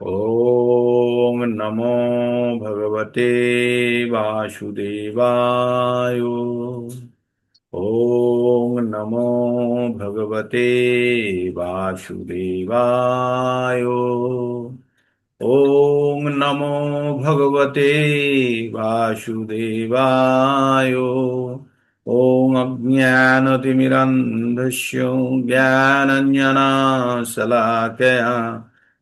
ओम नमो भगवते वासुदेवाय। ओम नमो भगवते वासुदेवाय। ओम नमो भगवते वासुदेवाय। ओम अज्ञानतिमिरन्धस्य ज्ञानाञ्जनशलाकया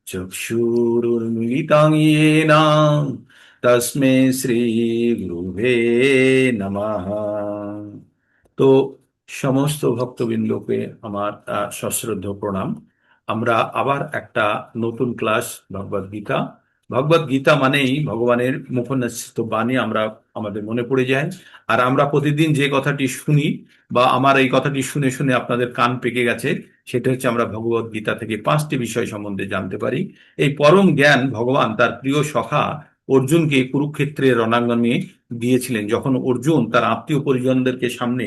चक्षुरुन्मिलितं येन तस्मै श्री गुरुवे नमः। তো সমস্ত ভক্তবৃন্দকে আমার সশ্রদ্ধ প্রণাম। আমরা আবার একটা নতুন ক্লাস ভগবদ গীতা। ভগবদ গীতা মানেই ভগবানের মুখনিসৃত বাণী আমরা আমাদের মনে পড়ে যায়। আর আমরা প্রতিদিন যে কথাটি শুনি বা আমার এই কথাটি শুনে শুনে আপনাদের কান পেকে গেছে, সেটা হচ্ছে আমরা ভগবদ গীতা থেকে 5টি বিষয় সম্বন্ধে জানতে পারি। এই পরম জ্ঞান ভগবান তার প্রিয় সখা অর্জুনকে কুরুক্ষেত্রের রণাঙ্গনে দিয়েছিলেন, যখন অর্জুন তার আত্মীয় পরিজনদেরকে সামনে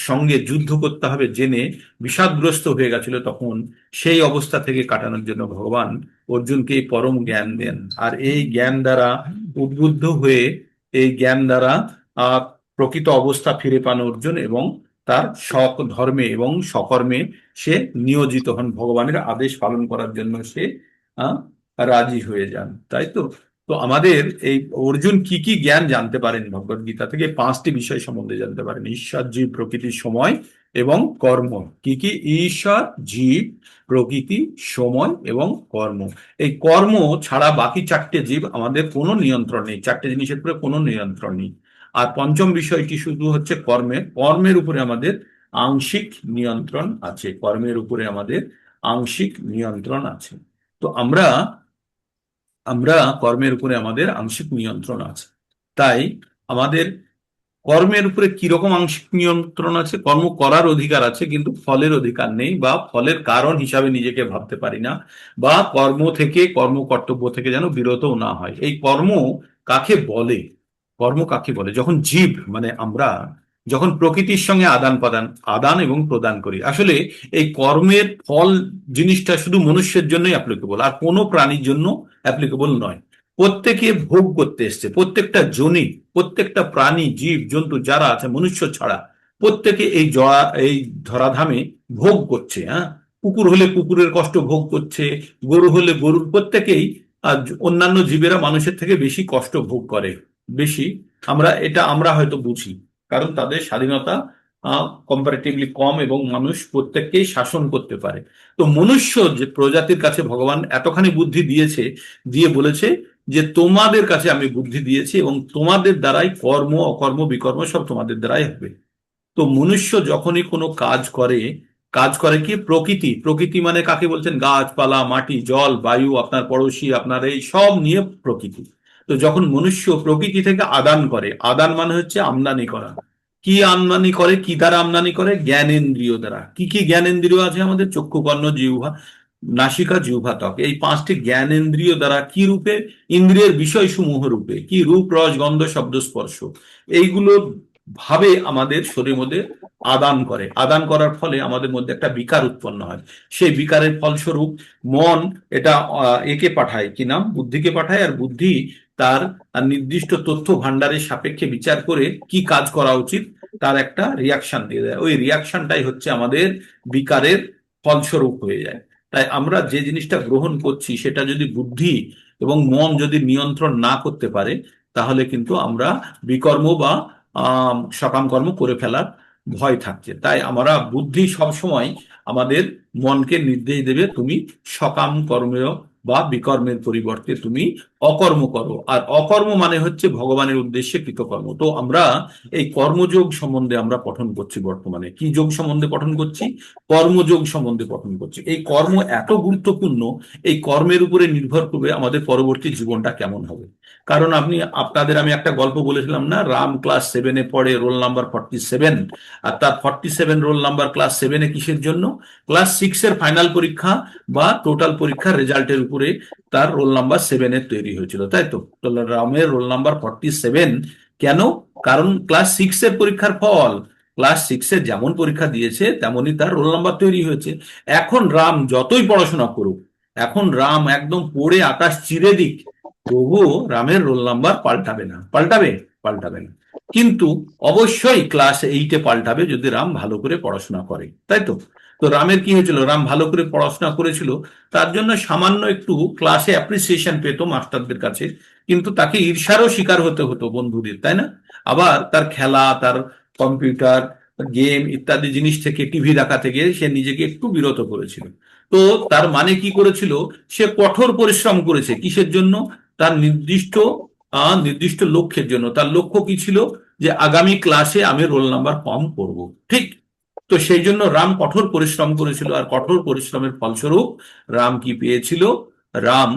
সঙ্গে যুদ্ধ করতে হবে জেনে বিষাদগ্রস্ত হয়ে গেছিল। তখন সেই অবস্থা থেকে কাটানোর জন্য ভগবান অর্জুনকে এই পরম জ্ঞান দেন। আর এই জ্ঞান দ্বারা উদ্বুদ্ধ হয়ে এই জ্ঞান দ্বারা আহ প্রকৃত অবস্থা ফিরে পান অর্জুন, এবং তার সৎ ধর্মে এবং সকর্মে সে নিয়োজিত হন। ভগবানের আদেশ পালন করার জন্য সে আহ রাজি হয়ে যান, তাই তো। তো আমাদের এই অর্জুন কি কি জ্ঞান জানতে পারেন ভগবদ গীতা থেকে? 5টি বিষয় সম্বন্ধে জানতে পারেন: ঈশ্বর, জীব, প্রকৃতি, সময় এবং কর্ম। কি কি? ঈশ্বর, জীব, প্রকৃতি, সময় এবং কর্ম। এই কর্ম ছাড়া বাকি 4টে জীব আমাদের কোনো নিয়ন্ত্রণ নেই, 4টে জিনিসের উপরে কোনো নিয়ন্ত্রণ নেই। আর পঞ্চম বিষয়টি শুধু হচ্ছে কর্মের কর্মের উপরে আমাদের আংশিক নিয়ন্ত্রণ আছে। কর্মের উপরে আমাদের আংশিক নিয়ন্ত্রণ আছে। তো আমরা আমরা কর্মের উপরে আমাদের আংশিক নিয়ন্ত্রণ আছে। তাই আমাদের কর্মের উপরে কিরকম আংশিক নিয়ন্ত্রণ আছে? কর্ম করার অধিকার আছে, কিন্তু ফলের অধিকার নেই, বা ফলের কারণ হিসাবে নিজেকে ভাবতে পারি না, বা কর্ম থেকে কর্ম কর্তব্য থেকে যেন বিরতও না হয়। এই কর্ম কাকে বলে? কর্ম কাকে বলে? যখন জীব মানে আমরা যখন প্রকৃতির সঙ্গে আদান প্রদান আদান এবং প্রদান করি। আসলে এই কর্মের ফল জিনিসটা শুধু মনুষ্যের জন্যই অ্যাপ্লিকেবল, আর কোনো প্রাণীর জন্য অ্যাপ্লিকেবল নয়। প্রত্যেকে ভোগ করতে এসছে, প্রত্যেকটা জনি, প্রত্যেকটা প্রাণী, জীব জন্তু যারা আছে মনুষ্য ছাড়া, প্রত্যেকে এই ধরাধামে ভোগ করছে। হ্যাঁ, কুকুর হলে কুকুরের কষ্ট ভোগ করছে, গরু হলে গরুর, প্রত্যেকেই অন্যান্য জীবেরা মানুষের থেকে বেশি কষ্ট ভোগ করে। বেশি আমরা হয়তো বুঝি, কারণ তাদের স্বাধীনতা কম্পারেটিভলি কম, এবং মানুষ প্রত্যেককেই শাসন করতে পারে। তো মনুষ্য যে প্রজাতির কাছে ভগবান এতখানি বুদ্ধি দিয়েছে, দিয়ে বলেছে যে তোমাদের কাছে আমি বুদ্ধি দিয়েছি, এবং তোমাদের দ্বারাই কর্ম অকর্ম বিকর্ম সব তোমাদের দ্বারাই হবে। তো মনুষ্য যখনই কোনো কাজ করে, কাজ করে কি? প্রকৃতি, প্রকৃতি মানে কাকে বলছেন? গাছপালা, মাটি, জল, বায়ু, আপনার পড়োশি, আপনার এই সব নিয়ে প্রকৃতি। তো যখন মনুষ্য প্রকৃতি থেকে আদান করে, আদান মানে হচ্ছে আমদানি করা। কি আমদানি করে? কি দ্বারা আমদানি করে? জ্ঞানেন্দ্রিয় দ্বারা। কি কি জ্ঞানেন্দ্রিয় আছে আমাদের? চক্ষু, কর্ণ, জিহ্বা, নাসিকা, জিহ্বা, ত্বক। এই 5টি জ্ঞানেন্দ্রিয় দ্বারা কি রূপে? ইন্দ্রিয়ের বিষয়সমূহ রূপে। কি রূপ, রস, গন্ধ, শব্দ, স্পর্শ, এইগুলো ভাবে আমাদের শরীরের মধ্যে আদান করে। আদান করার ফলে আমাদের মধ্যে একটা বিকার উৎপন্ন হয়। সেই বিকারের ফলস্বরূপ মন এটা একে পাঠায়, কি নাম? বুদ্ধিকে পাঠায়। আর বুদ্ধি তার নির্দিষ্ট তথ্য ভান্ডারের সাপেক্ষে বিচার করে কি কাজ করা উচিত তার একটা রিয়াকশন দিয়ে দেয়। ওই রিয়াকশনটাই হচ্ছে আমাদের বিকারের ফলস্বরূপ হয়ে যায়। তাই আমরা যে জিনিসটা গ্রহণ করছি সেটা যদি বুদ্ধি এবং মন যদি নিয়ন্ত্রণ না করতে পারে, তাহলে কিন্তু আমরা বিকর্ম বা সকাম কর্ম করে ফেলার ভয় থাকছে। তাই আমরা বুদ্ধি সবসময় আমাদের মনকে নির্দেশ দেবে, তুমি সকাম কর্মের বা বিকর্মের পরিবর্তে তুমি অকর্ম করো। আর অকর্ম মানে হচ্ছে ভগবানের উদ্দেশ্যে কৃতকর্ম। তো আমরা এই কর্মযোগ সম্বন্ধে আমরা পঠন করছি। বর্তমানে কি যোগ সম্বন্ধে পঠন করছি? কর্মযোগ সম্বন্ধে পঠন করছি। এই কর্ম এত গুরুত্বপূর্ণ, এই কর্মের উপরে নির্ভর করবে আমাদের পরবর্তী জীবনটা কেমন হবে। কারণ আপনাদের আমি একটা গল্প বলেছিলাম না, রাম ক্লাস 7-এ পড়ে, রোল নাম্বার 47। আর তার 47 রোল নাম্বার ক্লাস 7-এ কিসের জন্য? ক্লাস 6-এর ফাইনাল পরীক্ষা বা টোটাল পরীক্ষার রেজাল্টের উপরে তার রোল নাম্বার 7-এর তৈরি হয়েছিল, তাই তো। তো রামের রোল নাম্বার 47 কেন? কারণ ক্লাস 6-এর পরীক্ষার ফল, ক্লাস 6-এ যেমন পরীক্ষা দিয়েছে তেমনই তার রোল নাম্বার তৈরি হয়েছে। এখন রাম যতই পড়াশোনা করুক, এখন রাম একদম পড়ে আকাশ চিরে দিক, তবুও রামের রোল নাম্বার পাল্টাবে না। পাল্টাবে? পাল্টাবে না। কিন্তু অবশ্যই ক্লাস 8-এ পাল্টাবে যদি রাম ভালো করে পড়াশোনা করে, তাই তো? তো রামের কি হয়েছিল, রাম ভালো করে পড়াশোনা করেছিল, তার জন্য সামান্য একটু ক্লাসে অ্যাপ্রিসিয়েশন পেত মাস্টারদের কাছে, কিন্তু তাকে ঈর্ষারও শিকার হতে হতো বন্ধুদের, তাই না? আবার তার খেলা, তার কম্পিউটার গেম ইত্যাদি জিনিস থেকে, টিভি দেখা থেকে সে নিজেকে একটু বিরত করেছিল। তো তার মানে কি করেছিল, সে কঠোর পরিশ্রম করেছে কিসের জন্য? তার নির্দিষ্ট লক্ষ্যের জন্য। তার লক্ষ্য কি ছিল? যে আগামী ক্লাসে আমি রোল নাম্বার কম করব। ঠিক। তো সেই জন্য রাম কঠোর পরিশ্রম করেছিল, আর কঠোর পরিশ্রমের ফলস্বরূপ রাম কি পেয়েছিল? রাম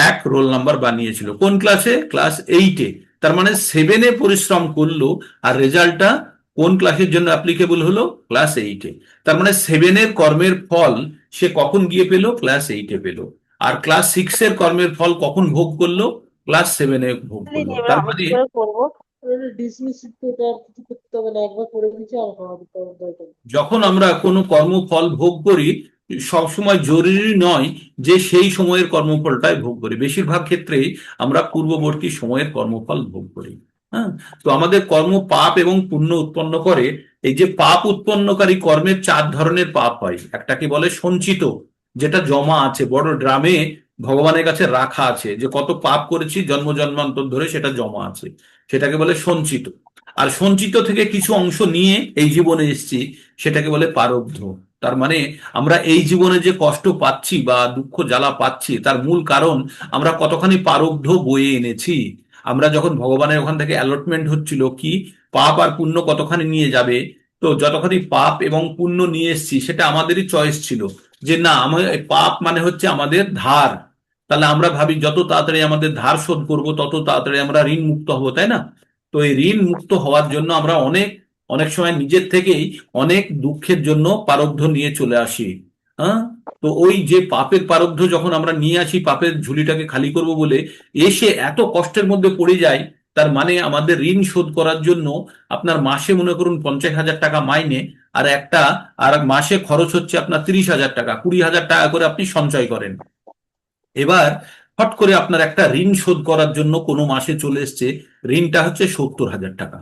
1 রোল নাম্বার বানিয়েছিল। কোন ক্লাসে? ক্লাস 8-এ। তার মানে 7-এ পরিশ্রম করলো, আর রেজাল্টটা কোন ক্লাসের জন্য অ্যাপ্লিকেবল হলো? ক্লাস 8-এ। তার মানে 7-এর কর্মের ফল সে কখন গিয়ে পেল? ক্লাস 8-এ পেল। আর ক্লাস 6-এর কর্মের ফল কখন ভোগ করলো? ক্লাস 7-এ ভোগ করলো। এবার তার আমি মানে কি করে করবো? ডিসমিস এটা আর কিছু করতে হবে না, একবার করে নিচ্ছি আর করার দরকার নেই। যখন আমরা কোনো কর্মফল ভোগ করি, সবসময় জরুরি নয় যে সেই সময়ের কর্মফলটাই ভোগ করি। বেশিরভাগ ক্ষেত্রেই আমরা পূর্ববর্তী সময়ের কর্মফল ভোগ করি। হ্যাঁ। তো আমাদের কর্ম পাপ এবং পুণ্য উৎপন্ন করে। এই যে পাপ উৎপন্নকারী কর্মের 4 ধরনের পাপ হয়। একটাকে বলে সঞ্চিত, যেটা জমা আছে বড় ড্রামে, ভগবানের কাছে রাখা আছে, যে কত পাপ করেছি জন্ম জন্মান্তর ধরে সেটা জমা আছে, সেটাকে বলে সঞ্চিত। আর সঞ্চিত থেকে কিছু অংশ নিয়ে এই জীবনে এসেছি, সেটাকে বলে প্রারব্ধ। তার মানে আমরা এই জীবনে যে কষ্ট পাচ্ছি বা দুঃখ জ্বালা পাচ্ছি, তার মূল কারণ আমরা কতখানি প্রারব্ধ বয়ে এনেছি। আমরা যখন ভগবানের ওখান থেকে অ্যালটমেন্ট হচ্ছিল কি পাপ আর পুণ্য কতখানি নিয়ে যাবে, তো যতখানি পাপ এবং পুণ্য নিয়ে এসেছি সেটা আমাদেরই চয়েস ছিল। যে না, আমার পাপ মানে হচ্ছে আমাদের ধার, তাহলে আমরা ভাবি যত তাড়াতাড়ি আমাদের ধার শোধ করব তত তাড়াতাড়ি আমরা ঋণ মুক্ত হবো, তাই না? তো এই ঋণ মুক্ত হওয়ার জন্য আমরা অনেক অনেক সময় নিজের থেকেই অনেক দুঃখের জন্য প্রারব্ধ নিয়ে চলে আসি। হ্যাঁ। তো ওই যে পাপের প্রারব্ধ যখন আমরা নিয়ে আসি পাপের ঝুলিটাকে খালি করব বলে, এসে এত কষ্টের মধ্যে পড়ে যায়। তার মানে আমাদের ঋণ শোধ করার জন্য আপনার মাসে মনে করুন 50,000 টাকা মাইনে, আর আর মাসে খরচ হচ্ছে আপনার 30,000 টাকা, 20,000 টাকা করে আপনি সঞ্চয় করেন। এবার হট করে আপনার একটা ঋণ শোধ করার জন্য কোনো মাসে চলে এসছে, ঋণটা হচ্ছে 70,000 টাকা।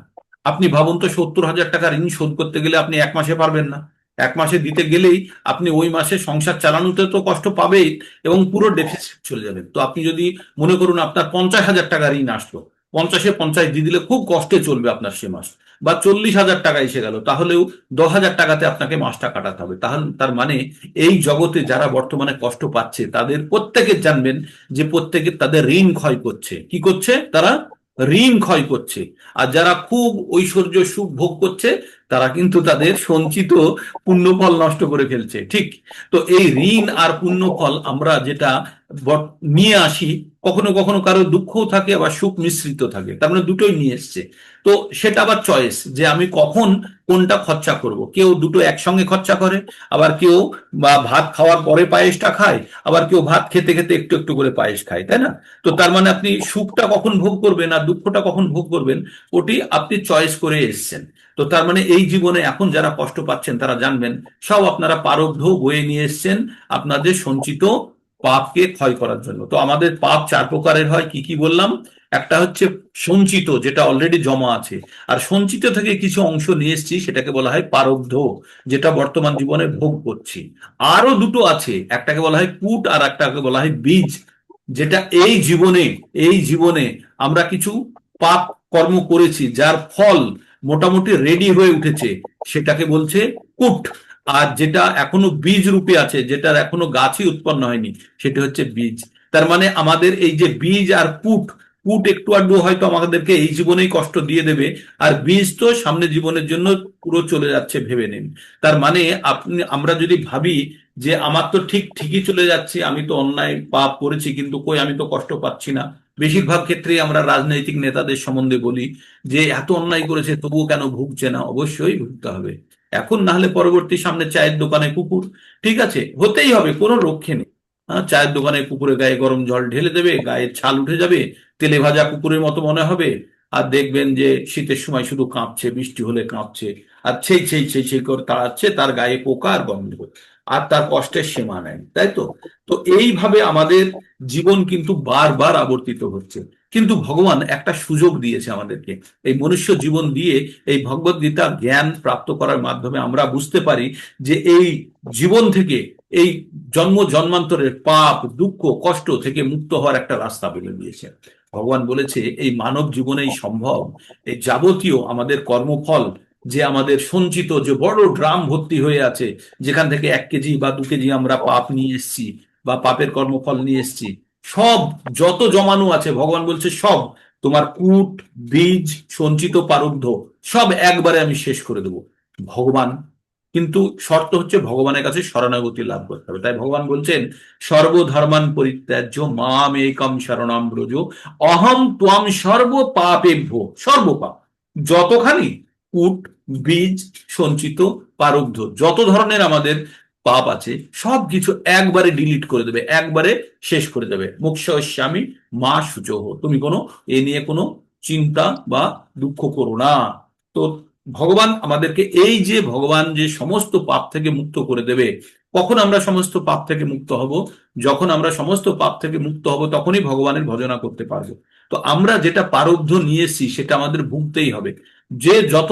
আপনি ভাবুন তো, 70,000 টাকা ঋণ শোধ করতে গেলে আপনি 1 মাসে পারবেন না। 1 মাসে দিতে গেলেই আপনি ওই মাসে সংসার চালানোতে তো কষ্ট পাবেই, এবং পুরো ডেফিসিট চলে যাবে। তো আপনি যদি মনে করুন আপনার 50,000 টাকা ঋণ আসলো, 50-এ 50 দিয়ে দিলে খুব কষ্টে চলবে আপনার সে মাস। বা 40,000 টাকা এসে গেল, তাহলেও 10,000 টাকাতে আপনাকে মাসটা কাটাতে হবে। তাহলে তার মানে এই জগতে যারা বর্তমানে কষ্ট পাচ্ছে তাদের প্রত্যেকে জানবেন যে প্রত্যেকে তাদের ঋণ ক্ষয় করছে। কি করছে তারা? ঋণ ক্ষয় করছে। আর যারা খুব ঐশ্বর্য সুখ ভোগ করছে, তারা কিন্তু তাদের সঞ্চিত পুণ্যফল নষ্ট করে ফেলছে। ঠিক। তো এই ঋণ আর পুণ্যফল আমরা যেটা নিয়ে আসি, কখনো কখনো কারো দুঃখও থাকে আবার সুখ মিশ্রিত থাকে, তার মানে দুটোই নিয়ে এসছে। তো সেটা আবার চয়েস যে আমি কখন কোনটা খরচা করব। কেউ দুটো একসঙ্গে খরচা করে, আবার কেউ বা ভাত খাওয়ার পরে পায়েসটা খায়, আবার কেউ ভাত খেতে খেতে একটু একটু করে পায়েস খায়, তাই না? তো তার মানে আপনি সুখটা কখন ভোগ করবেন আর দুঃখটা কখন ভোগ করবেন, ওটি আপনি চয়েস করে এসছেন। তো তার মানে এই জীবনে এখন যারা কষ্ট পাচ্ছেন তারা জানবেন সব আপনারা প্রারব্ধ বয়ে নিয়ে এসছেন আপনাদের সঞ্চিত পাপকে ক্ষয় করার জন্য। তো আমাদের পাপ 4 প্রকারের হয়, কি কি বললাম? একটা হচ্ছে সঞ্চিত, যেটা অলরেডি জমা আছে। আর সঞ্চিত থেকে কিছু অংশ নিয়ে এসেছি, সেটাকে বলা হয় প্রারব্ধ, যেটা বর্তমান জীবনে ভোগ করছি। আরো দুটো আছে, একটাকে বলা হয় কূট আর একটাকে বলা হয় বীজ, যেটা এই জীবনে আমরা কিছু পাপ কর্ম করেছি যার ফল মোটামুটি রেডি হয়ে উঠেছে, সেটাকে বলছে কূট। আর যেটা এখনো বীজ রূপে আছে, যেটার এখনো গাছই উৎপন্ন হয়নি, সেটা হচ্ছে বীজ। তার মানে আমাদের এই যে বীজ আর কূট, কূট একটু আধটু হয়তো আমাদেরকে এই জীবনেই কষ্ট দিয়ে দেবে, আর বীজ তো সামনে জীবনের জন্য পুরো চলে যাচ্ছে ভেবে নিন। তার মানে আমরা যদি ভাবি যে আমার তো ঠিকই চলে যাচ্ছে, আমি তো অন্যায় পাপ করেছি কিন্তু কই আমি তো কষ্ট পাচ্ছি না। বেশিরভাগ ক্ষেত্রেই আমরা রাজনৈতিক নেতাদের সম্বন্ধে বলি যে এত অন্যায় করেছে তবুও কেন ভুগছে না। অবশ্যই ভুগতে হবে, এখন না হলে পরবর্তী সামনে চায়ের দোকানে কুকুর। ঠিক আছে, হতেই হবে, কোনো রক্ষে নেই। চায়ের দোকানে কুকুরের গায়ে গরম জল ঢেলে দেবে, গায়ের ছাল উঠে যাবে, তেলে ভাজা কুকুরের মতো মনে হবে। আর দেখবেন যে শীতের সময় শুধু কাঁপছে, বৃষ্টি হলে কাঁপছে, আর সেই সেই সেই সেই করে তাড়াচ্ছে, তার গায়ে পোকা আর গন্ধ। আর তার কষ্টের সীমা নেই, তাই তো? তো এইভাবে আমাদের জীবন কিন্তু বারবার আবর্তিত হচ্ছে। কিন্তু ভগবান একটা সুযোগ দিয়েছে আমাদেরকে, এই মনুষ্য জীবন দিয়ে এই ভগবদ গীতা জ্ঞান প্রাপ্ত করার মাধ্যমে আমরা বুঝতে পারি যে এই জীবন থেকে, এই জন্ম জন্মান্তরের পাপ দুঃখ কষ্ট থেকে মুক্ত হওয়ার একটা রাস্তা বলে দিয়েছে। ভগবান বলেছে এই মানব জীবনেই সম্ভব এই যাবতীয় আমাদের কর্মফল, যে আমাদের সঞ্চিত যে বড় ড্রাম ভর্তি হয়ে আছে, যেখান থেকে 1 কেজি বা 2 কেজি আমরা পাপ নিয়ে এসেছি বা পাপের কর্মফল নিয়ে এসেছি, সব যত জমানো আছে ভগবান বলছে সব তোমার কূট বীজ সঞ্চিত প্রারব্ধ সব একবারে আমি শেষ করে দেবো। ভগবান কিন্তু শর্ত হচ্ছে ভগবানের কাছে শরণাগতি লাভ করতে হবে। তাই ভগবান বলছেন সর্বধর্মান পরিত্যাজ্য মাম একম শরণাম ব্রজ অহম ত্বম সর্ব পাপেভ্য। সর্বপাপ যতখানি কূট বীজ সঞ্চিত প্রারব্ধ যত ধরনের আমাদের পাপ আছে সব কিছু একবারে ডিলিট করে দেবে, একবারে শেষ করে দেবে। মোক্ষয়িষ্যামি মা শুচোহ, তুমি কোনো এ নিয়ে কোনো চিন্তা বা দুঃখ করো না। তো ভগবান আমাদেরকে এই যে ভগবান যে সমস্ত পাপ থেকে মুক্ত করে দেবে, কখন আমরা সমস্ত পাপ থেকে মুক্ত হব? যখন আমরা সমস্ত পাপ থেকে মুক্ত হব তখনই ভগবানের ভজনা করতে পারবো। তো আমরা যেটা প্রারব্ধ নিয়ে এসেছি সেটা আমাদের ভুগতেই হবে। যে যত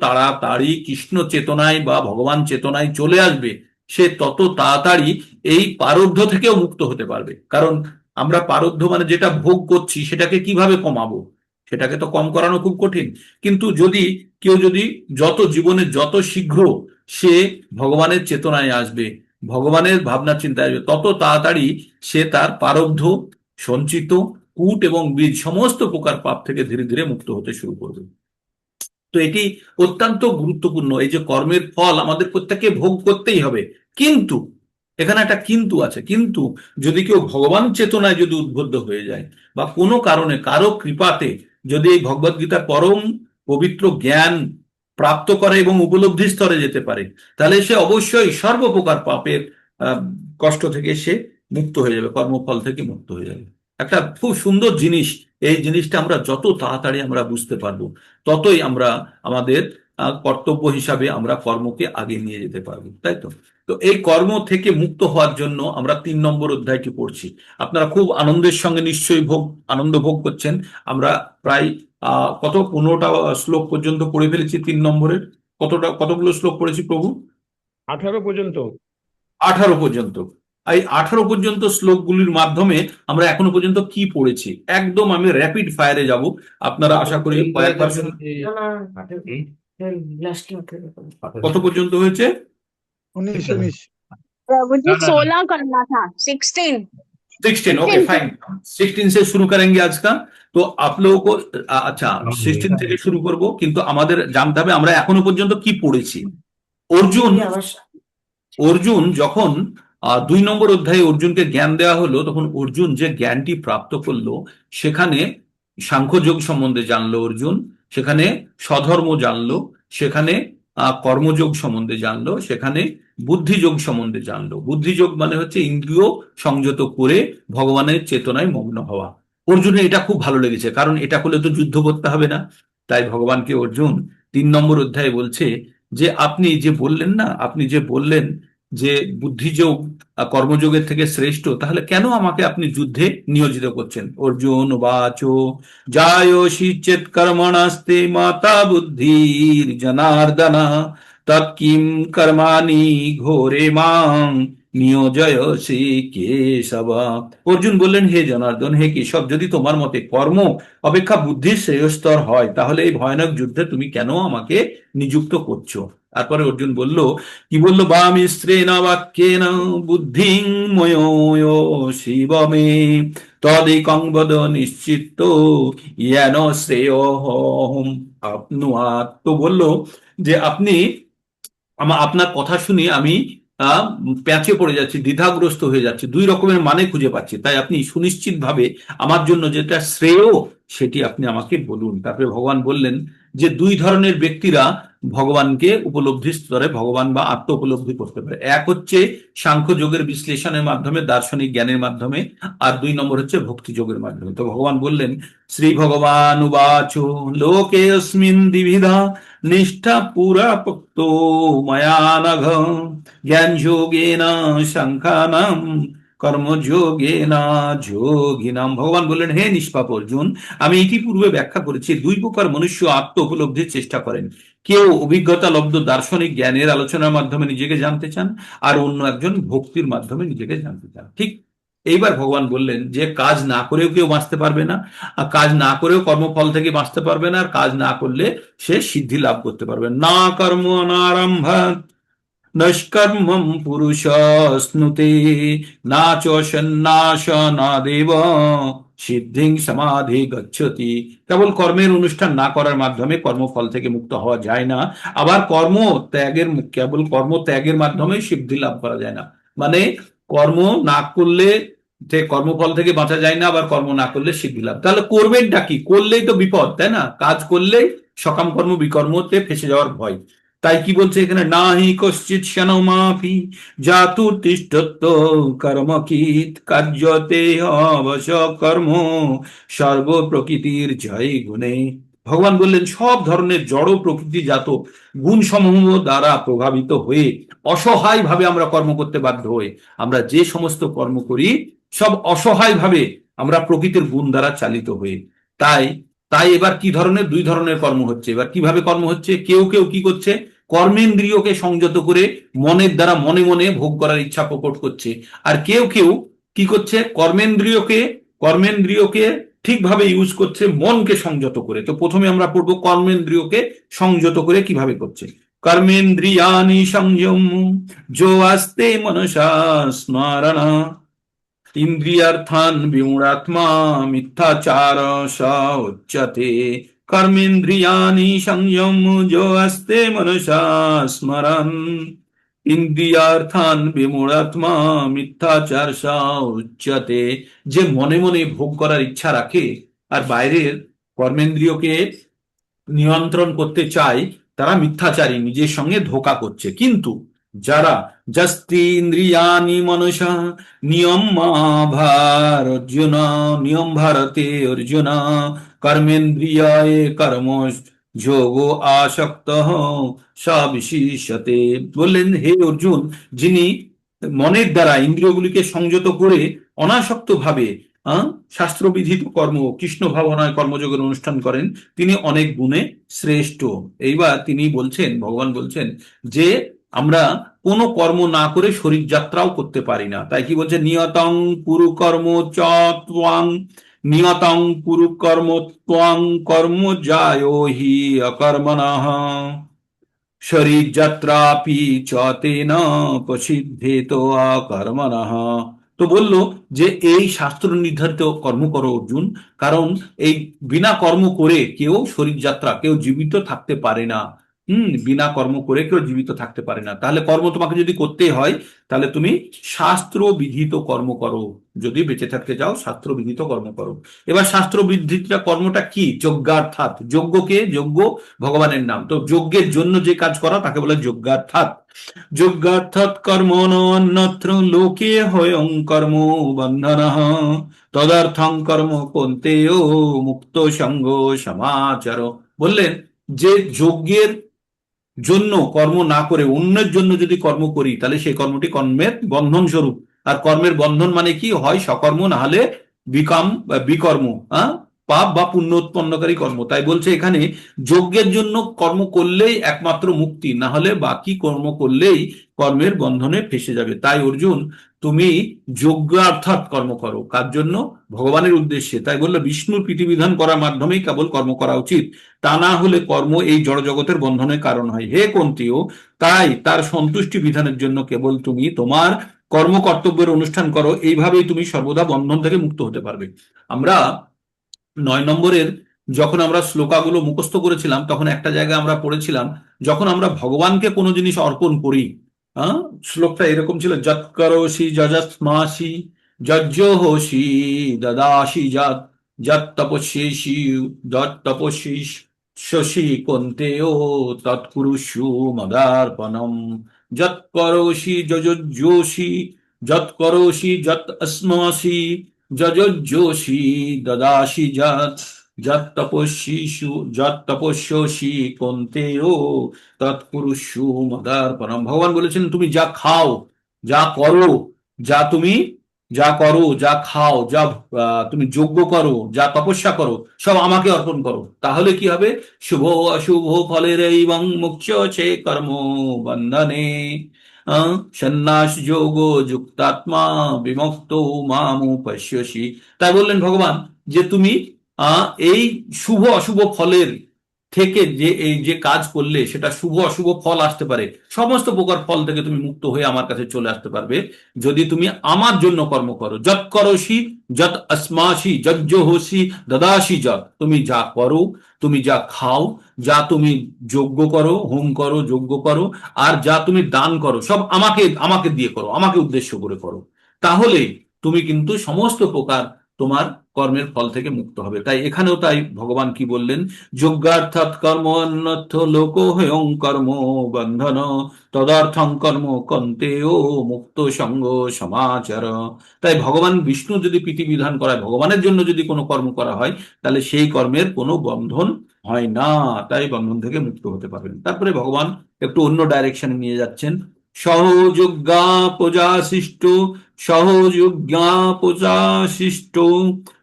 তাড়াতাড়ি কৃষ্ণ চেতনায় বা ভগবান চেতনায় চলে আসবে, সে তত তাড়াতাড়ি এই প্রারব্ধ থেকেও মুক্ত হতে পারবে। কারণ আমরা প্রারব্ধ মানে যেটা ভোগ করছি সেটাকে কিভাবে কমাবো? সেটাকে তো কম করানো খুব কঠিন। কিন্তু কেউ যদি জীবনে যত শীঘ্র সে ভগবানের চেতনায় আসবে, ভগবানের ভাবনা চিন্তায় আসবে, তত তাড়াতাড়ি সে তার প্রারব্ধ সঞ্চিত কূট এবং বীজ সমস্ত প্রকার পাপ থেকে ধীরে ধীরে মুক্ত হতে শুরু করবে। তো এটি অত্যন্ত গুরুত্বপূর্ণ। এই যে কর্মের ফল আমাদের প্রত্যেককে ভোগ করতেই হবে, কিন্তু এখানে একটা কিন্তু আছে। কিন্তু যদি কেউ ভগবান চেতনায় যদি উদ্বুদ্ধ হয়ে যায় বা কোনো কারণে কারো কৃপাতে যদি এই ভগবদ গীতার পরম পবিত্র জ্ঞান প্রাপ্ত করে এবং উপলব্ধি স্তরে যেতে পারে, তাহলে সে অবশ্যই সর্বপ্রকার পাপের আহ, কষ্ট থেকে সে মুক্ত হয়ে যাবে, কর্মফল থেকে মুক্ত হয়ে যাবে। একটা খুব সুন্দর জিনিস। এই জিনিসটা আমরা যত তাড়াতাড়ি আমরা বুঝতে পারবো, ততই আমরা আমাদের কর্তব্য হিসাবে আমরা কর্মকে আগে নিয়ে যেতে পারবো, তাই তো? তো এই কর্ম থেকে মুক্ত হওয়ার জন্য আমরা 3 নম্বর অধ্যায়টি পড়ছি। আপনারা খুব আনন্দের সঙ্গে নিশ্চয়ই আনন্দ ভোগ করছেন। আমরা প্রায় কত 15টা শ্লোক পর্যন্ত পড়ে ফেলেছি 3 নম্বরের। কতগুলো শ্লোক পড়েছি প্রভু? 18 পর্যন্ত। 18 পর্যন্ত। এই 18 পর্যন্ত শ্লোকগুলির মাধ্যমে আমরা এখনো পর্যন্ত কি পড়েছি একদম আমি র্যাপিড ফায়ারে যাব। আপনারা আশা করি কয়েকবার কত পর্যন্ত হয়েছে? 19 प्रभु जी ना, ना, ना। 16 करना था 16 16, ओके फाइन। 16 से शुरू करेंगे आज का। तो आप लोगों को अच्छा 16 থেকে শুরু করব, কিন্তু আমাদের জানতে হবে আমরা এখনো পর্যন্ত কি পড়েছি। অর্জুন যখন 2 নম্বর অধ্যায়ে অর্জুনকে জ্ঞান দেওয়া হলো, তখন অর্জুন যে জ্ঞানটি প্রাপ্ত করলো সেখানে সাংখ্যযোগ সম্বন্ধে জানলো অর্জুন, সেখানে স্বধর্ম জানলো, সেখানে কর্মযোগ সম্বন্ধে জানলো, সেখানে বুদ্ধিযোগ সম্বন্ধে জানলো। বুদ্ধিযোগ মানে হচ্ছে ইন্দ্রিয় সংযত করে ভগবানের চেতনায় মগ্ন হওয়া। অর্জুনের এটা খুব ভালো লেগেছে, কারণ এটা করলে তো যুদ্ধ করতে হবে না। তাই ভগবানকে অর্জুন 3 নম্বর অধ্যায়ে বলছে যে আপনি যে বললেন যে বুদ্ধিযোগ কর্মযোগের থেকে শ্রেষ্ঠ, তাহলে কেন আমাকে আপনি যুদ্ধে নিয়োজিত করছেন? অর্জুন বাচ জায়োষি চেত কর্মণাস্তে মাতা বুদ্ধির জনার্দনা তৎকিম কর্মাণি ঘোরে মাং নিয়োজয়সি কেশব। অর্জুন বললেন, হে জনার্দন, হে কেশব, যদি তোমার মতে কর্ম অপেক্ষা বুদ্ধির শ্রেয়স্তর হয়, তাহলে এই ভয়ানক যুদ্ধে তুমি কেন আমাকে নিযুক্ত করছো? তারপরে অর্জুন বলল, কি বললো? বামিশ্রেণ বাক্যেন বুদ্ধিং ময়োয় শিবমে তদেকং বদ নিশ্চিত ইয়েন শ্রেয়হম আপনুয়াত। তো বললো যে আপনার কথা শুনে আমি প্যাঁচে পড়ে যাচ্ছি, দ্বিধাগ্রস্ত হয়ে যাচ্ছি, 2 রকমের মানে খুঁজে পাচ্ছি। তাই আপনি সুনিশ্চিত ভাবে আমার জন্য যেটা শ্রেয় সেটি আপনি আমাকে বলুন। তারপরে ভগবান বললেন যে 2 ধরনের ব্যক্তিরা ভগবানকে উপলব্ধি স্তরে ভগবান বা আত্ম উপলব্ধি করতে পারে। এক হচ্ছে সাংখ্য যোগের বিশ্লেষণের মাধ্যমে, দার্শনিক জ্ঞানের মাধ্যমে, আর 2 নম্বর হচ্ছে ভক্তি যোগের মাধ্যমে। তো ভগবান বললেন, শ্রী ভগবান উবাচ, লোকে অস্মিন দ্বিবিধা নিষ্ঠা পুরা পক্তো ময়া নঘ, জ্ঞান যোগেন সাংখ্যানাম কর্মযোগেন যোগিনাম। ভগবান বললেন, হে নিষ্পাপ অর্জুন, আমি ইতিপূর্বে ব্যাখ্যা করেছি 2 প্রকার মনুষ্য আত্ম উপলব্ধির চেষ্টা করেন। কেউ অভিজ্ঞতা লব্ধ দার্শনিক জ্ঞানের আলোচনার মাধ্যমে নিজেকে জানতে চান, আর অন্য একজন ভক্তির মাধ্যমে নিজেকে জানতে চান। ঠিক এইবার ভগবান বললেন যে কাজ না করেও কেউ বাঁচতে পারবে না, আর কাজ না করেও কর্মফল থেকে বাঁচতে পারবে না, আর কাজ না করলে সে সিদ্ধি লাভ করতে পারবে না। কর্ম নারম্ভাৎ নষ্কর্মম পুরুষ স্নুতে, না চ সন্ন্যাসনাদেব সিদ্ধিং সমাধি গচ্ছতি। কেবল কর্মের অনুষ্ঠান না করার মাধ্যমে কর্মফল থেকে মুক্ত হওয়া যায় না, আবার কেবল কর্ম ত্যাগের মাধ্যমে সিদ্ধি লাভ করা যায় না। মানে কর্ম না করলে কর্মফল থেকে বাঁচা যায় না, আবার কর্ম না করলে সিদ্ধি লাভ। তাহলে করবেনটা কি? করলেই তো বিপদ, তাই না? কাজ করলেই সকাম কর্ম বিকর্মতে ফেসে যাওয়ার ভয়। তাই কি বলছে এখানে, না হি কশ্চিৎ ক্ষণমাপি জাতু তিষ্ঠত কর্মকিত কার্যতে অবশ কর্ম সর্ব প্রকৃতির জয় গুণে। ভগবান বললেন, সব ধরনের জড় প্রকৃতিজাত গুণসমূহ দ্বারা প্রভাবিত হয়ে অসহায় ভাবে আমরা কর্ম করতে বাধ্য হয়ে, আমরা যে সমস্ত কর্ম করি সব অসহায় ভাবে আমরা প্রকৃতির গুণ দ্বারা চালিত হয়ে। তাই তাই এবার কি ধরনের 2 ধরনের কর্ম হচ্ছে। এবার কিভাবে কর্ম হচ্ছে? কেউ কেউ কি করছে, কর্মেন্দ্রিয়কে সংযত করে মনের দ্বারা মনে মনে ভোগ করার ইচ্ছা প্রকট করছে। আর কেউ কেউ কি করছে, কর্মেন্দ্রিয়কে ঠিকভাবে ইউজ করছে মনকে সংযত করে। তো প্রথমে আমরা পড়বো কর্মেন্দ্রিয়কে সংযত করে কিভাবে করছে। কর্মেন্দ্রিয়ানি সংযম যো আস্তে মনসা স্মরণ, ইন্দ্রিয়ার্থান বিমূঢ়াত্মা মিথ্যাচার স উচ্যতে। কর্মেন্দ্রিয়ানি সংযম যো আস্তে মনসা স্মরণ, ইন্দ্রিয়ার্থান বিমূঢ়াত্মা মিথ্যাচার স উচ্যতে। যে মনে মনে ভোগ করার ইচ্ছা রাখে আর বাইরের কর্মেন্দ্রিয়কে নিয়ন্ত্রণ করতে চায়, তারা মিথ্যাচারী, নিজের সঙ্গে ধোঁকা করছে। কিন্তু যারা যস্তি ইন্দ্রিয়ানি মনসা নিয়ম অর্জুন, নিয়ম ভারতে অর্জুন কর্মেন্দ্রিয়ায় কর্ম যোগ আসক্ত সবিশিষ্যতে। বললেন, হে অর্জুন, যিনি মনের দ্বারা ইন্দ্রিয়গুলিকে সংযত করে অনাসক্ত ভাবে শাস্ত্রবিধিত কর্ম কৃষ্ণ ভাবনায় কর্মযোগের অনুষ্ঠান করেন, তিনি অনেক গুণে শ্রেষ্ঠ। এইবার তিনি বলছেন, ভগবান বলছেন যে আমরা কোনো কর্ম না করে শরীর যাত্রাও করতে পারি না। তাই কি বলছে, নিয়তং কুরু কর্ম চ ত্বং, নিয়তং কুরু কর্ম ত্বং কর্ম জায়ো হি অকর্মণঃ শরীর যাত্রাপি চ তেন প্রসিদ্ধেত অকর্মণঃ। তো বলল যে এই শাস্ত্র নির্ধারিত কর্ম করো অর্জুন, কারণ এই বিনা কর্ম করে কেউ শরীর যাত্রা, কেউ জীবিত থাকতে পারে না। বিনা কর্ম করে কেউ জীবিত থাকতে পারে না। তাহলে কর্ম তোমাকে যদি করতে হয়, তাহলে তুমি শাস্ত্র বিধিত কর্ম করো। যদি বেঁচে থাকতে চাও শাস্ত্র বিধিত কর্ম করো। এবার শাস্ত্র বিধিত কর্মটা কি? যজ্ঞার্থাৎ। যজ্ঞকে, যজ্ঞ ভগবানের নাম, তো যজ্ঞের জন্য যে কাজ করা তাকে বলে যজ্ঞার্থাৎ। যজ্ঞার্থাৎ কর্ম অন্যত্র লোকে হয়ং কর্ম বন্ধন, তদর্থং কর্ম কন্তেয় মুক্ত সঙ্গ সমাচার। বললেন যে যজ্ঞের জন্য কর্ম না করে অন্যের জন্য যদি কর্ম করি, তাহলে সেই কর্মটি কর্মের বন্ধন স্বরূপ। আর কর্মের বন্ধন মানে কি? হয় সকর্ম, না হলে বিকর্ম, পাপ বা পুণ্য উৎপন্নকারী কর্ম। তাই বলছে এখানে যজ্ঞের জন্য কর্ম করলেই একমাত্র মুক্তি, না হলে বাকি কর্ম করলেই কর্মের বন্ধনে ফেসে যাবে। তাই অর্জুন, তুমি যজ্ঞ অর্থাৎ কর্ম করো। কার জন্য? ভগবানের উদ্দেশ্যে। তাই বললো বিষ্ণুর প্রীতিবিধান করার মাধ্যমেই কেবল কর্ম করা উচিত, তা না হলে কর্ম এই জড় জগতের বন্ধনের কারণ হয়। হে কুন্তীও, তাই তার সন্তুষ্টি বিধানের জন্য কেবল তুমি তোমার কর্ম কর্তব্যের অনুষ্ঠান করো, এইভাবেই তুমি সর্বদা বন্ধন থেকে মুক্ত হতে পারবে। আমরা 9 নম্বরের যখন আমরা শ্লোকাগুলো মুখস্থ করেছিলাম, তখন একটা জায়গায় আমরা পড়েছিলাম, যখন আমরা ভগবানকে কোনো জিনিস অর্পণ করি, শ্লোকটা এরকম ছিল, যৎ করোষি যজস্মাসি যজ্জোহসি দদাসি যৎ, যৎ তপস্যেষি যৎ তপস্যিস শশী কন্তেয় তৎকুরুষু মদার্পণম যৎ করোষি যজোষি যৎ করোষি যৎ অশ্মসি যজোষি দদাসি যৎ যৎ তপস্যসি কন্তেয় তৎকুরুষু মদার্পণম। ভগবান বলেছেন তুমি যা খাও, যা করো, যা করো, যা খাও, যা তুমি যজ্ঞ করো, যা তপস্যা করো, সব আমাকে অর্পণ করো। তাহলে কি হবে? শুভ অশুভ ফলের এবং মুখ্য সে কর্ম বন্ধনে সন্ন্যাস যোগ যুক্তাত্মা বিমুক্ত মামু পশ্যসি। তাই বললেন ভগবান যে তুমি এই শুভ অশুভ ফলের থেকে যে এই যে কাজ করলে সেটা শুভ অশুভ ফল আসতে পারে, সমস্ত প্রকার ফল থেকে তুমি মুক্ত হয়ে আমার কাছে চলে আসতে পারবে যদি তুমি আমার জন্য কর্ম করো। যৎ করোষি যৎ অশ্মাসি যজ্জোহসি দদাসি যৎ, তুমি যা করো, তুমি যা খাও, যা তুমি যজ্ঞ করো, হোম করো, যজ্ঞ করো, আর যা তুমি দান করো, সব আমাকে আমাকে দিয়ে করো, আমাকে উদ্দেশ্য করে করো। তাহলে তুমি কিন্তু সমস্ত প্রকার তোমার কর্মের ফল থেকে মুক্ত হবে। তাই এখানেও তাই ভগবান কি বললেন? যজ্ঞার্থাৎ কর্ম অন্যথ লোক হয়ং কর্ম বন্ধন তদর্থং কর্ম কন্তেও মুক্ত সঙ্গ সমাচার। তাই ভগবান বিষ্ণু যদি বিধান করায়, ভগবানের জন্য যদি কোনো কর্ম করা হয়, তাহলে সেই কর্মের কোনো বন্ধন হয় না, তাই বন্ধন থেকে মুক্ত হতে পারবেন। তারপরে ভগবান একটু অন্য ডাইরেকশনে নিয়ে যাচ্ছেন। সহযোগ্যা প্রজাশিষ্ট সহযোগ্যা প্রজাশিষ্ট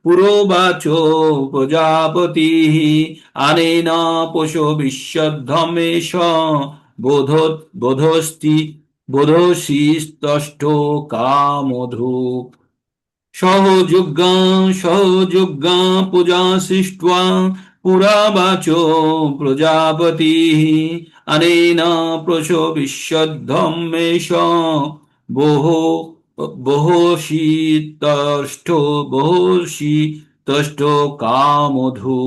পুরোবাচ প্রজাপতি আনেন পশু বিশ্বধমেশ বোধস্তি বোধশিস্তষ্ট কামধু। সহযোগ্যা পূজা সৃष्ट्वा পুরাবাচ প্রজাপতি অনেন প্রশো বিশ্বধম্মেশ বহ বহশীতষ্ট কামধু।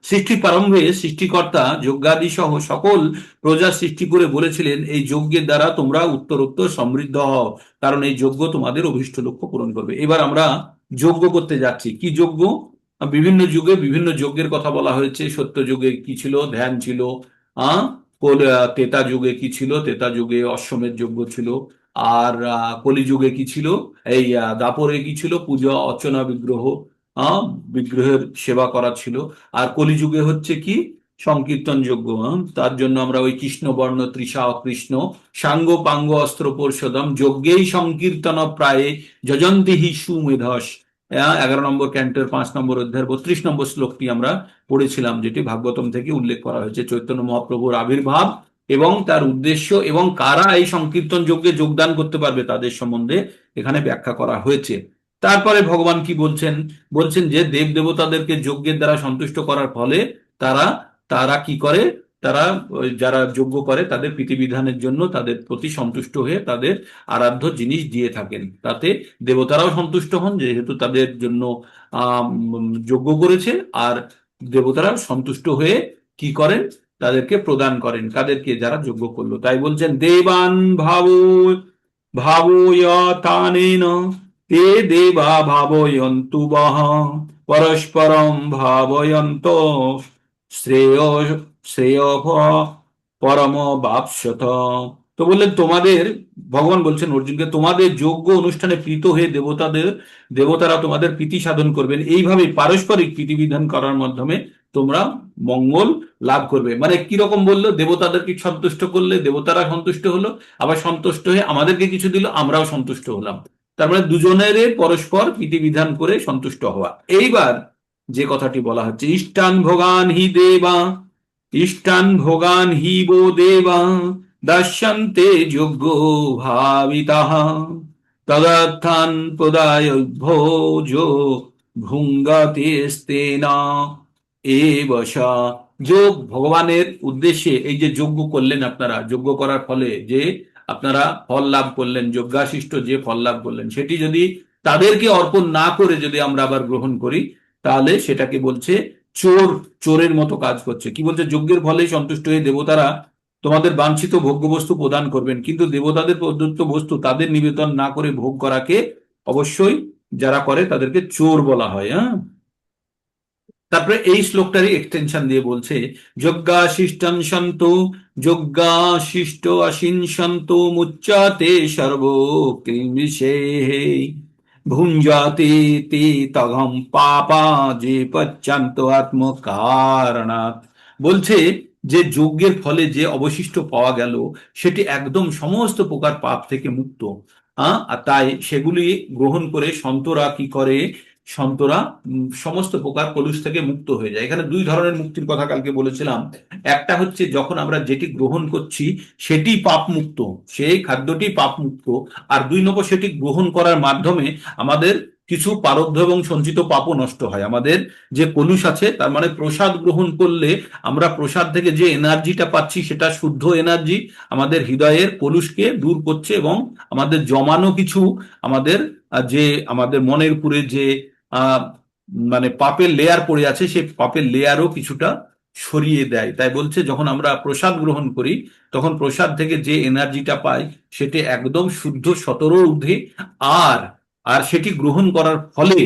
সৃষ্টির প্রারম্ভে সৃষ্টিকর্তা যজ্ঞাদি সহ সকল প্রজা সৃষ্টি করে বলেছিলেন এই যজ্ঞের দ্বারা তোমরা উত্তরোত্তর সমৃদ্ধ হও, কারণ এই যজ্ঞ তোমাদের অভীষ্ট লক্ষ্য পূরণ করবে। এবার আমরা যজ্ঞ করতে যাচ্ছি। কি যজ্ঞ? বিভিন্ন যুগে বিভিন্ন যজ্ঞের কথা বলা হয়েছে। সত্য যুগে কি ছিল? ধ্যান ছিল। ত্রেতা যুগে কি ছিল? ত্রেতা যুগে অশ্বমেধ যজ্ঞ ছিল। আর কলিযুগে কি ছিল? এই দাপরে কি ছিল? পূজা অর্চনা বিগ্রহের সেবা করা ছিল। আর কলিযুগে হচ্ছে কি? সংকীর্তন যজ্ঞ। তার জন্য আমরা ওই কৃষ্ণ বর্ণ তৃষা অকৃষ্ণ সাঙ্গ পাঙ্গ অস্ত্র পরিষদম যজ্ঞেই সংকীর্তন প্রায়ে যজন্তি হি সুমেধস। 11 নম্বর ক্যান্টের 5 নম্বর অধ্যায়ের 32 নম্বর শ্লোকটি আমরা পড়েছিলাম, যেটি ভাগবতম থেকে উল্লেখ করা হয়েছে। চৈতন্য মহাপ্রভুর আবির্ভাব এবং তার উদ্দেশ্য এবং কারা এই সংকীর্তন যজ্ঞে যোগদান করতে পারবে তাদের সম্বন্ধে এখানে ব্যাখ্যা করা হয়েছে। তারপরে ভগবান কি বলছেন? বলছেন যে দেব দেবতাদেরকে যজ্ঞের দ্বারা সন্তুষ্ট করার ফলে তারা তারা কি করে? তারা যারা যজ্ঞ করে তাদের প্রীতিবিধানের জন্য তাদের প্রতি সন্তুষ্ট হয়ে তাদের আরাধ্য জিনিস দিয়ে থাকেন। তাতে দেবতারাও সন্তুষ্ট হন, যেহেতু তাদের জন্য যজ্ঞ করেছে, আর দেবতারাও সন্তুষ্ট হয়ে কি করেন? তাদেরকে প্রদান করেন। কাদেরকে? যারা যজ্ঞ করলো। তাই বলছেন দেবান ভাবয়তানেন তে দেবা ভাবয়ন্তু বহ পরস্পরম ভাবয়ন্ত শ্রেয় শ্রেয় পরম বাপসত। তো বললেন তোমাদের, ভগবান বলছেন অর্জুনকে, তোমাদের যোগ্য অনুষ্ঠানে প্রীত হয়ে দেবতারা তোমাদের প্রীতি সাধন করবেন। এইভাবে পারস্পরিক প্রীতিবিধান করার মাধ্যমে তোমরা মঙ্গল লাভ করবে। মানে কিরকম বললো? দেবতাদেরকে সন্তুষ্ট করলে দেবতারা সন্তুষ্ট হলো, আবার সন্তুষ্ট হয়ে আমাদেরকে কিছু দিল, আমরাও সন্তুষ্ট হলাম। তার মানে দুজনের পরস্পর প্রীতিবিধান করে সন্তুষ্ট হওয়া। এইবার যে কথাটি বলা হচ্ছে ইষ্টান ভোগান হি বো দেবা দাস্যন্তে যোগ্য ভাবিতাহ তদর্থান প্রদায় ভোজ ভুঙ্গতেস্তেনা এবসা। যোগ ভগবানের উদ্দেশ্যে এই যে যজ্ঞ করলেন, আপনারা যজ্ঞ করার ফলে যে আপনারা ফল লাভ করলেন, যজ্ঞাশিষ্ট যে ফল লাভ করলেন, সেটি যদি তাদেরকে অর্পণ না করে যদি আমরা আবার গ্রহণ করি, তাহলে সেটাকে বলছে চোরের মতো কাজ করছে। কি বলছে? যজ্ঞের ফলে সন্তুষ্ট হয়ে দেবতারা তোমাদের বাঞ্ছিত ভোগ্য বস্তু প্রদান করবেন, কিন্তু দেবতাদের প্রদত্ত বস্তু তাদের নিবেদন না করে ভোগ করাকে অবশ্যই যারা করে তাদেরকে চোর বলা হয়। তারপরে এই শ্লোকটারই এক্সটেনশন দিয়ে বলছে যজ্ঞাশিষ্টং সন্তু যজ্ঞাশিষ্ট অশিঞ্চন্তু মুচ্যতে সর্ব ক্রিমিষে ভুঞ্জাতি তে তগম পাপা যে পচ্যান্ত আত্মকারণাৎ। বলছে যে যজ্ঞের ফলে যে অবশিষ্ট পাওয়া গেল সেটি একদম সমস্ত প্রকার পাপ থেকে মুক্ত। আর তাই সেগুলি গ্রহণ করে সন্তরা কি করে, সন্তরা সমস্ত প্রকার কলুষ থেকে মুক্ত হয়ে যায়। এখানে দুই ধরনের মুক্তির কথা কালকে বলেছিলাম। একটা হচ্ছে যখন আমরা যেটি গ্রহণ করছি সেটি পাপ মুক্ত, সেই খাদ্যটি পাপ মুক্ত। আর দুই নম্বর, সেটি গ্রহণ করার মাধ্যমে আমাদের কিছু পারব্ধ এবং সঞ্চিত পাপও নষ্ট হয়। আমাদের যে কলুষ আছে, তার মানে প্রসাদ গ্রহণ করলে আমরা প্রসাদ থেকে যে এনার্জিটা পাচ্ছি সেটা শুদ্ধ এনার্জি, আমাদের হৃদয়ের কলুষকে দূর করছে এবং আমাদের জমানো কিছু আমাদের যে আমাদের মনের উপরে যে মানে পাপের লেয়ার পড়ে আছে সেই পাপের লেয়ারও কিছুটা সরিয়ে দেয়। তাই বলছে যখন আমরা প্রসাদ গ্রহণ করি তখন প্রসাদ থেকে যে এনার্জিটা পাই সেটি একদম শুদ্ধ সতর ঊর্ধ্বে। আর আর সেটি গ্রহণ করার ফলে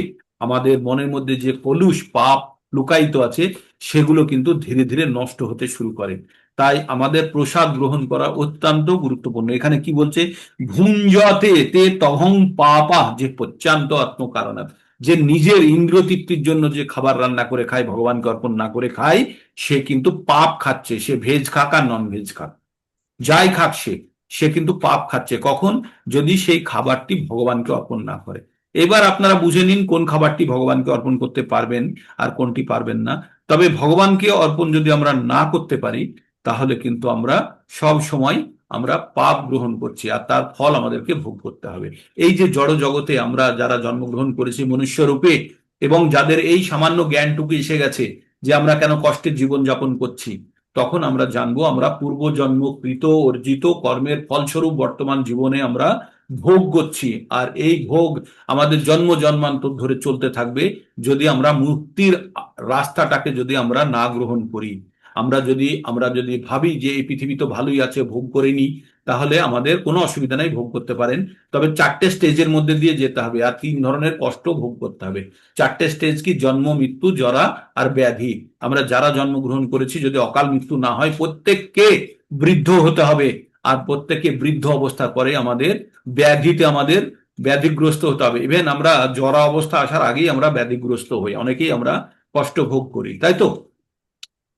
আমাদের মনের মধ্যে যে কলুষ পাপ লুকায়িত আছে সেগুলো কিন্তু ধীরে ধীরে নষ্ট হতে শুরু করে। তাই আমাদের প্রসাদ গ্রহণ করা অত্যন্ত গুরুত্বপূর্ণ। এখানে কি বলছে, ভুঞ্জতে তে তহং পাপা যে পচ্যান্ত আত্মকারণা, যে নিজের ইন্দ্র তৃপ্তির জন্য যে খাবার রান্না করে খায়, ভগবানকে অর্পণ না করে খায়, সে কিন্তু পাপ খাচ্ছে। সে ভেজ খাক আর নন ভেজ খাক, যাই খাক, সে কিন্তু পাপ খাচ্ছে। কখন? যদি সেই খাবারটি ভগবানকে অর্পণ না করে। এবার আপনারা বুঝে নিন কোন খাবারটি ভগবানকে অর্পণ করতে পারবেন আর কোনটি পারবেন না। তবে ভগবানকে অর্পণ যদি আমরা না করতে পারি তাহলে কিন্তু আমরা সব সময় আমরা পাপ গ্রহণ করছি আর তার ফল আমাদেরকে ভোগ করতে হবে। এই যে জড় জগতে আমরা যারা জন্মগ্রহণ করেছি মনুষ্য রূপে এবং যাদের এই সামান্য জ্ঞানটুকু এসে গেছে যে আমরা কেন কষ্টের জীবন যাপন করছি, তখন আমরা জানবো আমরা পূর্বজন্মকৃত অর্জিত কর্মের ফলস্বরূপ বর্তমান জীবনে আমরা ভোগ করছি। আর এই ভোগ আমাদের জন্ম জন্মান্তর ধরে চলতে থাকবে যদি আমরা মুক্তির রাস্তাটাকে যদি আমরা না গ্রহণ করি। আমরা যদি ভাবি যে এই পৃথিবী তো ভালোই আছে, ভোগ করে নি, তাহলে আমাদের কোনো অসুবিধা নাই, ভোগ করতে পারেন। তবে 4টে স্টেজের মধ্যে দিয়ে যেতে হবে আর 3 ধরনের কষ্ট ভোগ করতে হবে। 4টে স্টেজ কি? জন্ম, মৃত্যু, জরা আর ব্যাধি। আমরা যারা জন্মগ্রহণ করেছি যদি অকাল মৃত্যু না হয়, প্রত্যেককে বৃদ্ধ হতে হবে। আর প্রত্যেকে বৃদ্ধ অবস্থার পরে আমাদের ব্যাধিতে আমাদের ব্যাধিগ্রস্ত হতে হবে। ইভেন আমরা জরা অবস্থা আসার আগেই আমরা ব্যাধিগ্রস্ত হই, অনেকেই আমরা কষ্ট ভোগ করি, তাই তো?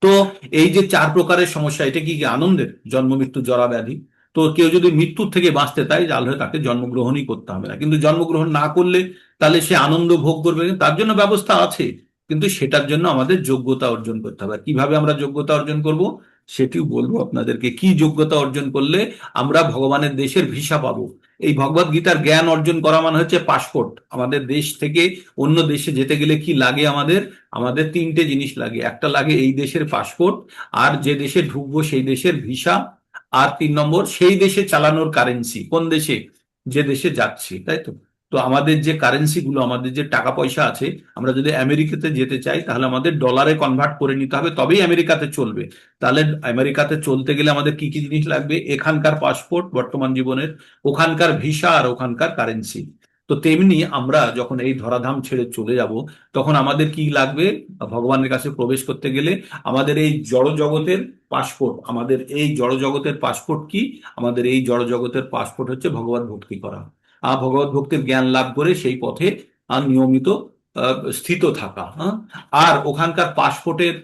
তো এই যে 4 প্রকারের সমস্যা, এটা কি আনন্দের? জন্ম, মৃত্যু, জরা, ব্যাধি। তো কেউ যদি মৃত্যুর থেকে বাঁচতে চায় তাহলে তাকে জন্মগ্রহণই করতে হবে না। কিন্তু জন্মগ্রহণ না করলে তাহলে সে আনন্দ ভোগ করবে, তার জন্য ব্যবস্থা আছে। কিন্তু সেটার জন্য আমাদের যোগ্যতা অর্জন করতে হবে। কিভাবে আমরা যোগ্যতা অর্জন করব সেটিও বলবো আপনাদেরকে। কি যোগ্যতা অর্জন করলে আমরা ভগবানের দেশের ভিসা পাবো। এই ভগবত গীতার জ্ঞান অর্জন করা মানে হচ্ছে পাসপোর্ট। আমাদের দেশ থেকে অন্য দেশে যেতে গেলে কি লাগে? আমাদের 3টে জিনিস লাগে। একটা লাগে এই দেশের পাসপোর্ট, আর যে দেশে ঢুকবো সেই দেশের ভিসা, আর 3 নম্বর সেই দেশে চালানোর কারেন্সি। কোন দেশে? যে দেশে যাচ্ছি, তাই তো? তো আমাদের যে কারেন্সি গুলো, আমাদের যে টাকা পয়সা আছে, আমরা যদি আমেরিকাতে যেতে চাই তাহলে আমাদের ডলারে কনভার্ট করে নিতে হবে, তবেই আমেরিকাতে চলবে। তাহলে আমেরিকাতে চলতে গেলে আমাদের কি কি জিনিস লাগবে? এখানকার পাসপোর্ট বর্তমান জীবনের, ওখানকার ভিসা আর ওখানকার কারেন্সি। তো তেমনি আমরা যখন এই ধরাধাম ছেড়ে চলে যাব তখন আমাদের কি লাগবে? ভগবানের কাছে প্রবেশ করতে গেলে আমাদের এই জড় জগতের পাসপোর্ট। আমাদের এই জড় জগতের পাসপোর্ট কি? আমাদের এই জড় জগতের পাসপোর্ট হচ্ছে ভগবত ভক্তি করা। ভগবত ভক্তির জ্ঞান লাভ করে সেই পথে নিয়মিত স্থিত থাকা। আর ওখানকার পাসপোর্টের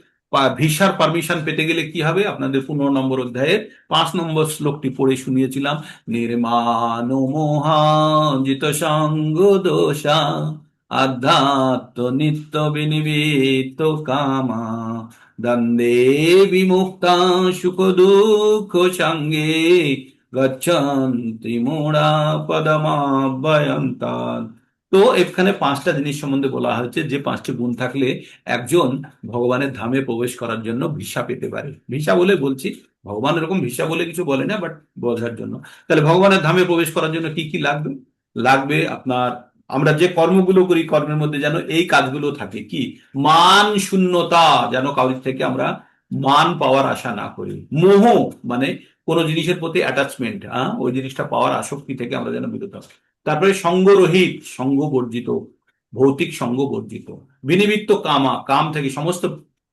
ভিসার পারমিশন পেতে গেলে কি হবে? আপনাদের 15 নম্বর অধ্যায়ের 5 নম্বর শ্লোকটি পড়ে শুনিয়েছিলাম। নির্মাণ মোহাজিত সঙ্গ দোষা আধ্যাত্ম নিত্য বিনিবিত কামা দ্বন্দ্বে বিমুক্তা সুখ দুঃখ সঙ্গে গচ্ছন্তি মোড়া পদমাভয়ন্তাৎ। তো এখানে 5টা জিনিস সম্বন্ধে বলা হয়েছে যে 5টি গুণ থাকলে একজন ভগবানের ধামে প্রবেশ করার জন্য ভিসা পেতে পারে। ভিসা বলে বলছি, ভগবান এরকম ভিসা বলে কিছু বলে না, বাট বোঝার জন্য। তাহলে ভগবানের ধামে প্রবেশ করার জন্য কি কি লাগবে? লাগবে আপনার, আমরা যে কর্মগুলো করি কর্মের মধ্যে যেন এই কাজগুলো থাকে। কি? মান শূন্যতা, যেন কাউর থেকে আমরা মান পাওয়ার আশা না করি। মোহ মানে কোনো জিনিসের প্রতি অ্যাটাচমেন্ট, ওই জিনিসটা পাওয়ার আসক্তি থেকে আমরা যেন বিরত হই। তারপরে সঙ্গরহিত, সঙ্গ বর্জিত, ভৌতিক সঙ্গ বর্জিত। বিনিবৃত্ত কামা, কাম থেকে, সমস্ত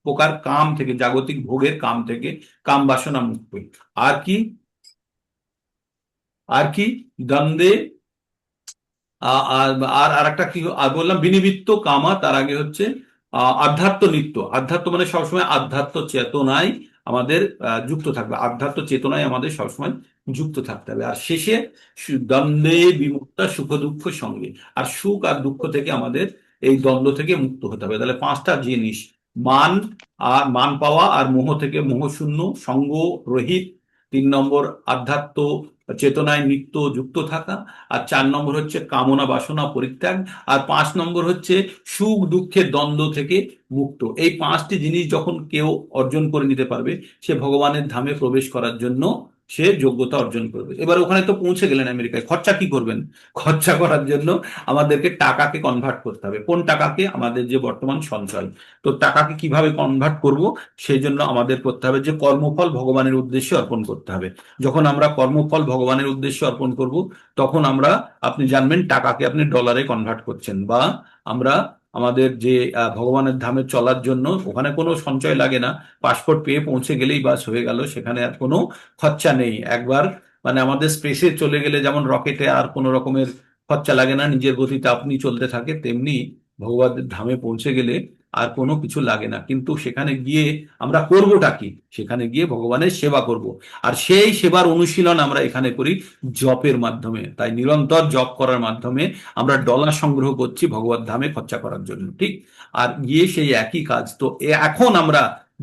প্রকার কাম থেকে, জাগতিক ভোগের কাম থেকে, কাম বাসনা মুক্ত। আর কি, আর কি, দ্বন্দ্বে, আর আর আর একটা কি আর বললাম, বিনিবৃত্ত কামা, তার আগে হচ্ছে আধ্যাত্ম নিত্য। আধ্যাত্ম মানে সবসময় আধ্যাত্ম চেতনায় আমাদের যুক্ত থাকবে, আধ্যাত্ম চেতনায় আমাদের সবসময় যুক্ত থাকতে হবে। আর শেষে দ্বন্দ্বে বিমুক্তা সুখ দুঃখ সঙ্গে, আর সুখ আর দুঃখ থেকে আমাদের এই দ্বন্দ্ব থেকে মুক্ত হতে হবে। তাহলে পাঁচটা জিনিস: মান, আর মান পাওয়া, আর মোহ থেকে মোহ শূন্য, সঙ্গ রহিত, 3 নম্বর আধ্যাত্ম চেতনায় নিত্য যুক্ত থাকা, আর 4 নম্বর হচ্ছে কামনা বাসনা পরিত্যাগ, আর 5 নম্বর হচ্ছে সুখ দুঃখের দ্বন্দ্ব থেকে মুক্ত। এই 5টি জিনিস যখন কেউ অর্জন করে নিতে পারবে, সে ভগবানের ধামে প্রবেশ করার জন্য সে যোগ্যতা অর্জন করবে। এবার ওখানে তো পৌঁছে গেলেন আমেরিকায়, খরচা কি করবেন? খরচা করার জন্য আমাদেরকে টাকাকে কনভার্ট করতে হবে। কোন টাকাকে? আমাদের যে বর্তমান সঞ্চয়। তো টাকাকে কিভাবে কনভার্ট করব? সেই জন্য আমাদের করতে হবে যে কর্মফল ভগবানের উদ্দেশ্যে অর্পণ করতে হবে। যখন আমরা কর্মফল ভগবানের উদ্দেশ্যে অর্পণ করব, তখন আমরা, আপনি জানবেন, টাকাকে আপনি ডলারে কনভার্ট করছেন। বা আমরা আমাদের যে ভগবানের ধামে চলার জন্য ওখানে কোনো সঞ্চয় লাগে না, পাসপোর্ট পেয়ে পৌঁছে গেলেই বাস হয়ে গেল, সেখানে আর কোনো খরচা নেই। একবার মানে আমাদের স্পেসে চলে গেলে যেমন রকেটে আর কোনো রকমের খরচা লাগে না, নিজের গতিতে আপনি চলতে থাকে, তেমনি ভগবানের ধামে পৌঁছে গেলে আর কোনো কিছু লাগে না। কিন্তু সেখানে গিয়ে আমরা করবোটা কি? সেখানে গিয়ে ভগবানের সেবা করব। আর সেই সেবার অনুশীলন আমরা এখানে করি জপের মাধ্যমে। তাই নিরন্তর জপ করার মাধ্যমে আমরা ডলার সংগ্রহ করছি ভগবত ধামে খরচা করার জন্য, ঠিক? আর গিয়ে সেই একই কাজ। তো এখন আমরা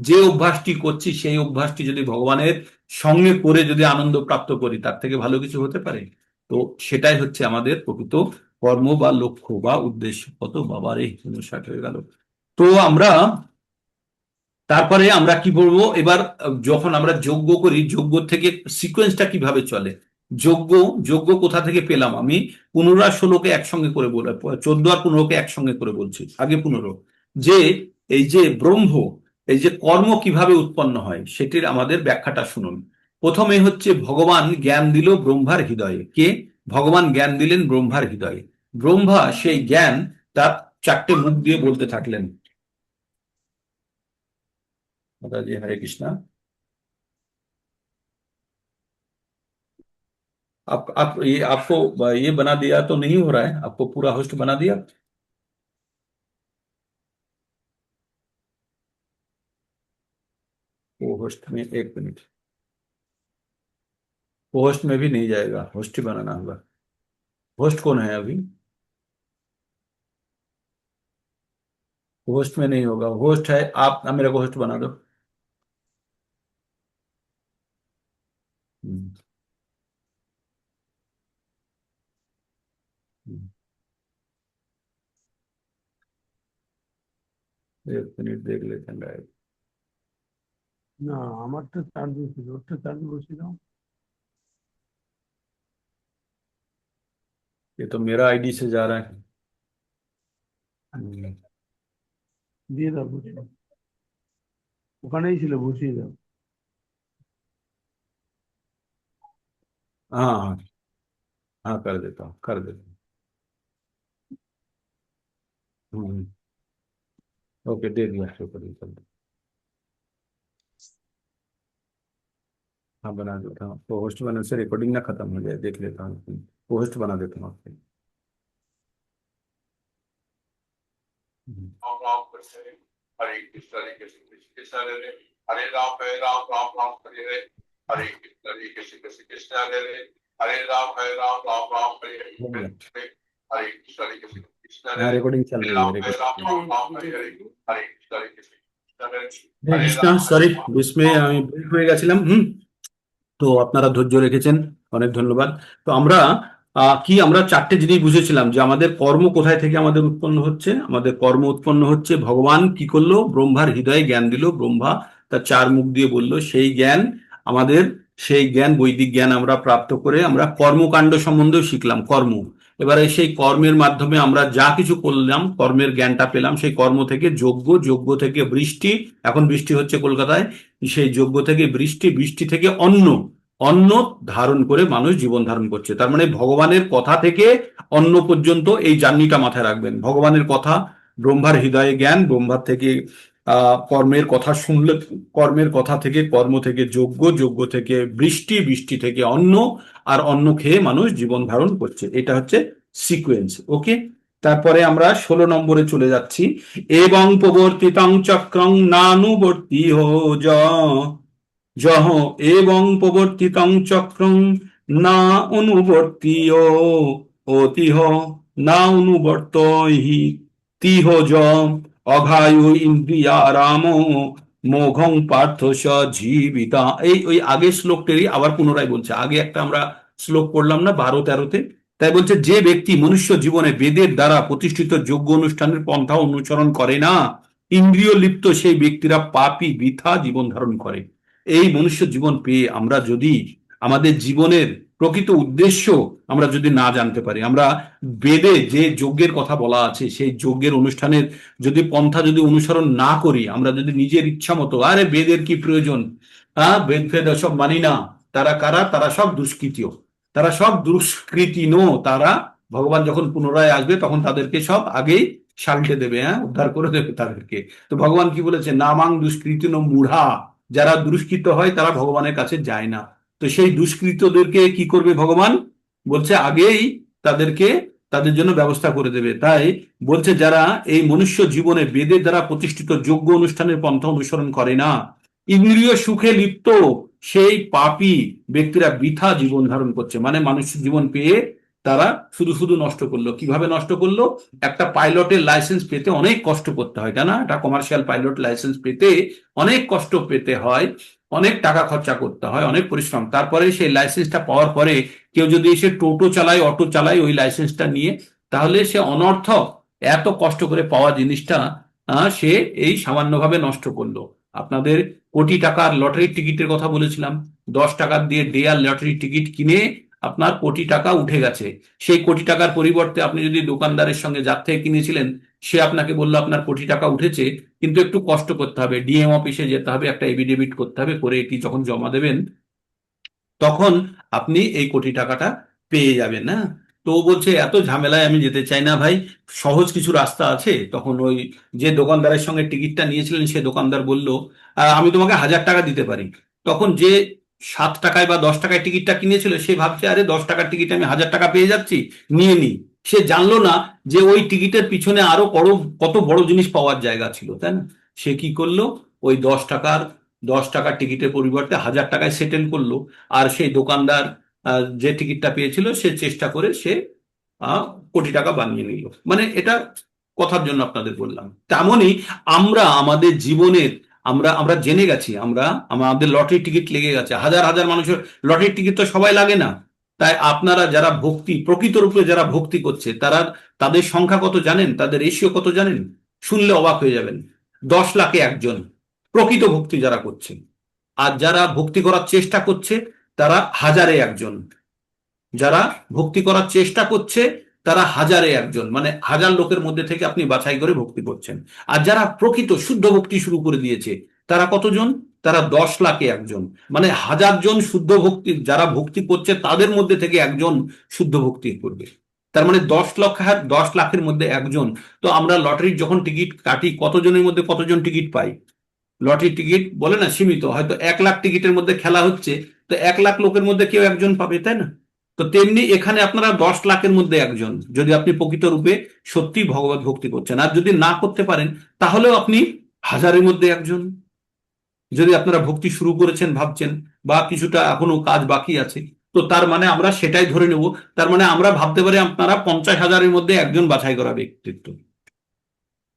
যে অভ্যাসটি করছি, সেই অভ্যাসটি যদি ভগবানের সঙ্গে করে যদি আনন্দ প্রাপ্ত করি, তার থেকে ভালো কিছু হতে পারে? তো সেটাই হচ্ছে আমাদের প্রকৃত কর্ম বা লক্ষ্য বা উদ্দেশ্য। কত বাবারে 59 হয়ে গেল। তো আমরা তারপরে আমরা কি বলবো এবার? যখন আমরা যজ্ঞ করি, যজ্ঞ থেকে সিকোয়েন্সটা কিভাবে চলে? যজ্ঞ, যজ্ঞ কোথা থেকে পেলাম? আমি 15 আর 16কে একসঙ্গে করে বলে, 14 আর 15কে একসঙ্গে করে বলছি। আগে 15, যে এই যে ব্রহ্ম, এই যে কর্ম কিভাবে উৎপন্ন হয় সেটির আমাদের ব্যাখ্যাটা শুনুন। প্রথমে হচ্ছে ভগবান জ্ঞান দিল ব্রহ্মার হৃদয়ে। কে? ভগবান জ্ঞান দিলেন ব্রহ্মার হৃদয়ে। ব্রহ্মা সেই জ্ঞান তার 4টে মুখ দিয়ে বলতে থাকলেন। दादाजी हरे कृष्णा। आप ये आपको ये बना दिया तो नहीं हो रहा है? आपको पूरा होस्ट बना दिया? वो होस्ट में 1 मिनट, वो होस्ट में भी नहीं जाएगा, होस्ट ही बनाना होगा। होस्ट कौन है अभी? होस्ट में नहीं होगा, होस्ट है आप। मेरे को होस्ट बना दो। हम्म, हम्म, 1 मिनट देख लेते हैं गाइस। না আমার তো চার্জ ছিল, ওটা চার্জ বসিয়ে দাও। ये तो मेरा आईडी से जा रहा है। দিয়ে দাও, বসিয়ে দাও। ওখানেই ছিল, বসিয়ে দাও। हाँ हाँ हाँ, कर देता हूँ, कर देता हूँ। ओके, दे दिया, शुक्रिया, कर दो। हाँ, बना देता हूँ। तो होस्ट बनाने से रिकॉर्डिंग ना खत्म हो जाए, देख लेता हूँ। होस्ट बना देता हूँ आपके। हरे कृष्ण हरे कृष्ण कृष्ण कृष्ण हरे हरे हरे राम राम राम हरे हरे हरे कृष्ण कृष्ण कृष्ण हरे हरे राम राम हरे हरे हरे कृष्ण कृष्ण हाँ, हरे रिकॉर्डिंग चल रही है, राम रिकॉर्डिंग। राम हरे हरे हरे कृष्ण হরে কৃষ্ণ, সরি বিস্মে আমি ব্রেক হয়ে গেছিলাম। তো আপনারা ধৈর্য রেখেছেন, অনেক ধন্যবাদ। তো আমরা আমরা 4টে জিনিস বুঝেছিলাম যে আমাদের কর্ম কোথায় থেকে আমাদের উৎপন্ন হচ্ছে। আমাদের কর্ম উৎপন্ন হচ্ছে, ভগবান কি করলো? ব্রহ্মার হৃদয়ে জ্ঞান দিল। ব্রহ্মা তার 4 মুখ দিয়ে বলল, সেই জ্ঞান আমাদের, সেই জ্ঞান, বৈদিক জ্ঞান আমরা প্রাপ্ত করে আমরা কর্মকাণ্ড সম্বন্ধেও শিখলাম, কর্ম। এবারে সেই কর্মের মাধ্যমে আমরা যা কিছু করলাম, কর্মের জ্ঞানটা পেলাম। সেই কর্ম থেকে যজ্ঞ, যজ্ঞ থেকে বৃষ্টি, এখন বৃষ্টি হচ্ছে কলকাতায়, সেই যজ্ঞ থেকে বৃষ্টি, বৃষ্টি থেকে অন্ন, অন্ন ধারণ করে মানুষ জীবন ধারণ করছে। তার মানে ভগবানের কথা থেকে অন্ন পর্যন্ত এই জার্নিটা মাথায় রাখবেন। ভগবানের কথা ব্রহ্মার হৃদয়ে জ্ঞান, ব্রহ্মার থেকে কর্মের কথা শুনলে, কর্মের কথা থেকে কর্ম থেকে যজ্ঞ, যজ্ঞ থেকে বৃষ্টি, বৃষ্টি থেকে অন্ন, আর অন্ন খেয়ে মানুষ জীবন ধারণ করছে। এটা হচ্ছে সিকোয়েন্স। ওকে, তারপরে আমরা 16 নম্বরে চলে যাচ্ছি। এবং প্রবর্তিতং চক্রং নানুবর্তি জহ এবং প্রবর্তিতং চক্রং না অনুবর্তীয় অতিহ না অনুবর্তহি তিহ য অঘায়ু ইন্দ্রিয়া রাম মোঘং পার্থ স জীবিতা। এই ওই আগের শ্লোকটারই আবার পুনরায় বলছে। আগে একটা আমরা শ্লোক পড়লাম না 12-13-তে, তাই বলছে যে ব্যক্তি মনুষ্য জীবনে বেদের দ্বারা প্রতিষ্ঠিত যোগ্য অনুষ্ঠানের পন্থা অনুসরণ করে না, ইন্দ্রিয় লিপ্ত সেই ব্যক্তিরা পাপী বৃথা জীবন ধারণ করে। এই মনুষ্য জীবন পেয়ে আমরা যদি আমাদের জীবনের প্রকৃত উদ্দেশ্য আমরা যদি না জানতে পারি, আমরা বেদে যে যজ্ঞের কথা বলা আছে সেই যজ্ঞের অনুষ্ঠানের যদি পন্থা যদি অনুসরণ না করি, আমরা যদি নিজের ইচ্ছা মতো আরে বেদের কি প্রয়োজন, বেদ ফেদ সব মানি না, তারা কারা? তারা সব দুষ্কৃতীয়, তারা সব দুষ্কৃতিনো, তারা ভগবান যখন পুনরায় আসবে তখন তাদেরকে সব আগেই সাল্টে দেবে, উদ্ধার করে দেবে তাদেরকে। তো ভগবান কি বলেছে? নামাং দুষ্কৃতিনো মূঢ়া, যারা দুষ্কৃত হয় তারা ভগবানের কাছে যায় না। তো সেই দুষ্কৃতদেরকে কি করবে ভগবান? বলছে আগেই তাদেরকে তাদের জন্য ব্যবস্থা করে দেবে। তাই বলছে যারা এই মনুষ্য জীবনে বেদের দ্বারা প্রতিষ্ঠিত যোগ্য অনুষ্ঠানের পন্থা অনুসরণ করে না, ইন্দ্রিয় সুখে লিপ্ত সেই পাপী ব্যক্তিরা বৃথা জীবন ধারণ করছে। মানে মানুষ জীবন পেয়ে তারা শুধু শুধু নষ্ট করলো। কিভাবে নষ্ট করলো? একটা পাইলটের লাইসেন্স পেতে অনেক কষ্ট করতে হয়, তাই না? একটা কমার্শিয়াল পাইলট লাইসেন্স পেতে অনেক কষ্ট পেতে হয়, অনেক টাকা খরচা করতে হয়, অনেক পরিশ্রম। তারপরে সেই লাইসেন্সটা পাওয়ার পরে কেউ যদি এসে টোটো চালায়, অটো চালায় ওই লাইসেন্সটা নিয়ে, তাহলে সে অনর্থক এত কষ্ট করে পাওয়া জিনিসটা সে এই সামান্যভাবে নষ্ট করলো। আপনাদের কোটি টাকার লটারির টিকিটের কথা বলেছিলাম, 10 টাকা দিয়ে ডেয়ার লটারির টিকিট কিনে আপনার কোটি টাকা উঠে গেছে। সেই কোটি টাকার পরিবর্তে আপনি যদি দোকানদারের সঙ্গে যার থেকে কিনেছিলেন সে আপনাকে বললো আপনার কোটি টাকা উঠেছে, কিন্তু একটু কষ্ট করতে হবে, ডিএম অফিসে যেতে হবে, একটা এফিডেভিট করতে হবে, করে এটি যখন জমা দেবেন তখন আপনি এই কোটি টাকাটা পেয়ে যাবেন না। তো বলছে এত ঝামেলায় আমি যেতে চাই না ভাই, সহজ কিছু রাস্তা আছে। তখন ওই যে দোকানদারের সঙ্গে টিকিটটা নিয়েছিলেন সে দোকানদার বলল আমি তোমাকে 1000 টাকা দিতে পারি। তখন যে 7 টাকায় বা 10 টাকায় টিকিটটা কিনেছিল সে ভাবছে আরে 10 টাকার টিকিটে আমি 1000 টাকা পেয়ে যাচ্ছি, নিয়ে নি। সে জানলো না যে ওই টিকিটের পিছনে আরো কত বড় জিনিস পাওয়ার জায়গা ছিল, তাই না? সে কি করলো? ওই 10 টাকার টিকিটের পরিবর্তে 1000 টাকায় সেটেল করলো। আর সেই দোকানদার যে টিকিটটা পেয়েছিল সে চেষ্টা করে সে কোটি টাকা বানিয়ে নিল। মানে এটা কথার জন্য আপনাদের বললাম। তেমনই আমরা আমাদের জীবনের আমরা আমরা জেনে গেছি, আমাদের লটারি টিকিট লেগে গেছে, হাজার হাজার মানুষের লটারি টিকিট তো সবাই লাগে না। তাই আপনারা যারা ভক্তি প্রকৃত রূপে যারা ভক্তি করছে তাদের সংখ্যা কত জানেন? তাদের রেশিও কত জানেন? শুনলে অবাক হয়ে যাবেন। 10 লাখে একজন প্রকৃত ভক্তি যারা করছে, আর যারা ভক্তি করার চেষ্টা করছে তারা হাজারে একজন। যারা ভক্তি করার চেষ্টা করছে তারা হাজারে একজন, মানে 1000 লোকের মধ্যে থেকে আপনি বাছাই করে ভক্তি করছেন। আর যারা প্রকৃত শুদ্ধ ভক্তি শুরু করে দিয়েছে তারা কতজন? তারা 10 লাখে একজন। মানে 1000 জন শুদ্ধ ভক্তি যারা ভক্তি করছে তাদের মধ্যে থেকে একজন শুদ্ধ ভক্তি করবে। তার মানে 10 লাখের মধ্যে একজন। তো আমরা লটারির যখন টিকিট কাটি কতজনের মধ্যে কতজন টিকিট পাই? লটারি টিকিট বলে না সীমিত, হয়তো 1 লাখ টিকিটের মধ্যে খেলা হচ্ছে, তো 1 লাখ লোকের মধ্যে কেউ একজন পাবে, তাই না? তো তেমনি এখানে আপনারা 10 লাখের মধ্যে একজন, যদি আপনি প্রকৃত রূপে সত্যি ভগবত ভক্তি করছেন। আর যদি না করতে পারেন তাহলেও আপনি হাজারের মধ্যে একজন। যদি আপনারা ভক্তি শুরু করেছেন ভাবছেন বা কিছুটা এখনো কাজ বাকি আছে, তো তার মানে আমরা সেটাই ধরে নেব, তার মানে আমরা ভাবতে পারি আপনারা 50,000-এর মধ্যে একজন বাছাই করা ব্যক্তিত্ব।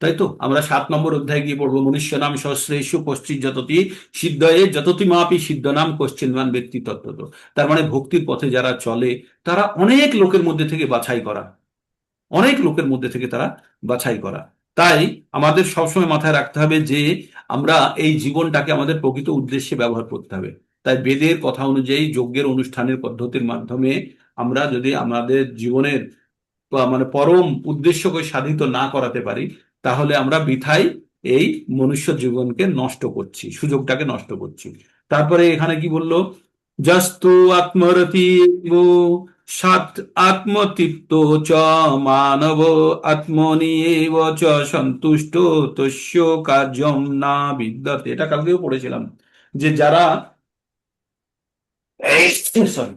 তাই তো আমরা 7 নম্বর অধ্যায়ে গিয়ে পড়বো মনুষ্য নাম সহস্রেষু কশ্চিৎ যততি সিদ্ধয়ে যততি মাপি সিদ্ধ নাম কশ্চিন্মান ব্যক্তি তত্ত্বত। তার মানে ভক্তির পথে যারা চলে তারা অনেক লোকের মধ্যে থেকে বাছাই করা, অনেক লোকের মধ্যে থেকে তারা বাছাই করা। তাই আমাদের সবসময় মাথায় রাখতে হবে যে আমরা এই জীবনটাকে আমাদের প্রকৃত উদ্দেশ্যে ব্যবহার করতে হবে। তাই বেদের কথা অনুযায়ী যজ্ঞের অনুষ্ঠানের পদ্ধতির মাধ্যমে আমরা যদি আমাদের জীবনের মানে পরম উদ্দেশ্যকে সাধিত না করাতে পারি তাহলে আমরা বৃথাই এই মনুষ্য জীবনকে নষ্ট করছি, সুযোগটাকে নষ্ট করছি। তারপরে এখানে কি বললো? জাস্তু আত্মরতি সাত আত্মতৃপ্ত চ মানব আত্মনি এব চ সন্তুষ্ট তস্য কার্যম না বিদ্যতে। এটা কালকেও পড়েছিলাম যে যারা সরি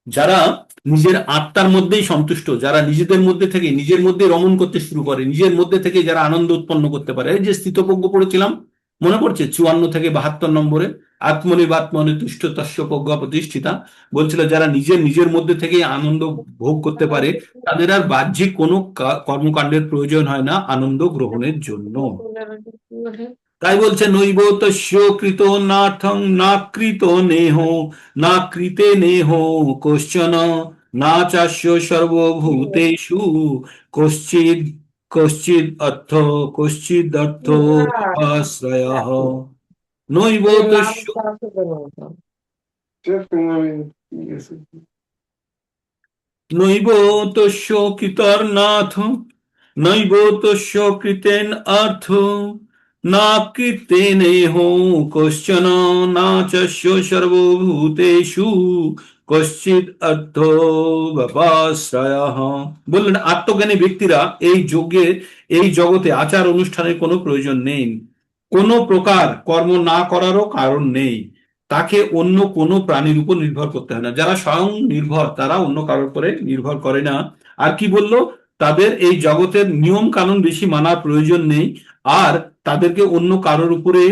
যারা নিজের আত্মার মধ্যেই সন্তুষ্ট, যারা নিজেদের মধ্যে থেকে নিজের মধ্যে রমণ করতে শুরু করে, নিজের মধ্যে থেকে যারা আনন্দ উৎপন্ন করতে পারে, এই যে স্থিতপ্রজ্ঞ পড়েছিলাম মনে পড়ছে 54 থেকে 72 নম্বরে, আত্মনি তুষ্ট তস্য প্রজ্ঞা প্রতিষ্ঠিতা, বলছিল যারা নিজের মধ্যে থেকে আনন্দ ভোগ করতে পারে তাদের আর বাহ্যিক কোনো কর্মকাণ্ডের প্রয়োজন হয় না আনন্দ গ্রহণের জন্য। তাই বলছে নৈব তস্য কৃত নাথং না কৃত নেহ না কৃতে নেহ কশ্চন না চাস্য সর্বভূতেষু কশ্চিদ কশ্চিদর্থ আশ্রয়ঃ নৈব তস্য নৈব তস্য কৃতর্নাথ নৈব তস্য কৃতেন অর্থ না কীর্তেনেহ কশ্চন না চস্য সর্বভূতেষু কশ্চিৎ অর্থ ব্যপাশ্রয়ঃ। বললেন আত্মজ্ঞানী ব্যক্তিরা এই জগতে আচার অনুষ্ঠানের কোনো প্রয়োজন নেই, কোনো প্রকার কর্ম না করারও কারণ নেই, তাকে অন্য কোনো প্রাণীর উপর নির্ভর করতে হয় না। যারা স্বয়ং নির্ভর তারা অন্য কারোর উপরে নির্ভর করে না। আর কি বললো, তাদের এই জগতের নিয়ম কানুন বেশি মানার প্রয়োজন নেই, আর তাদেরকে অন্য কারোর উপরে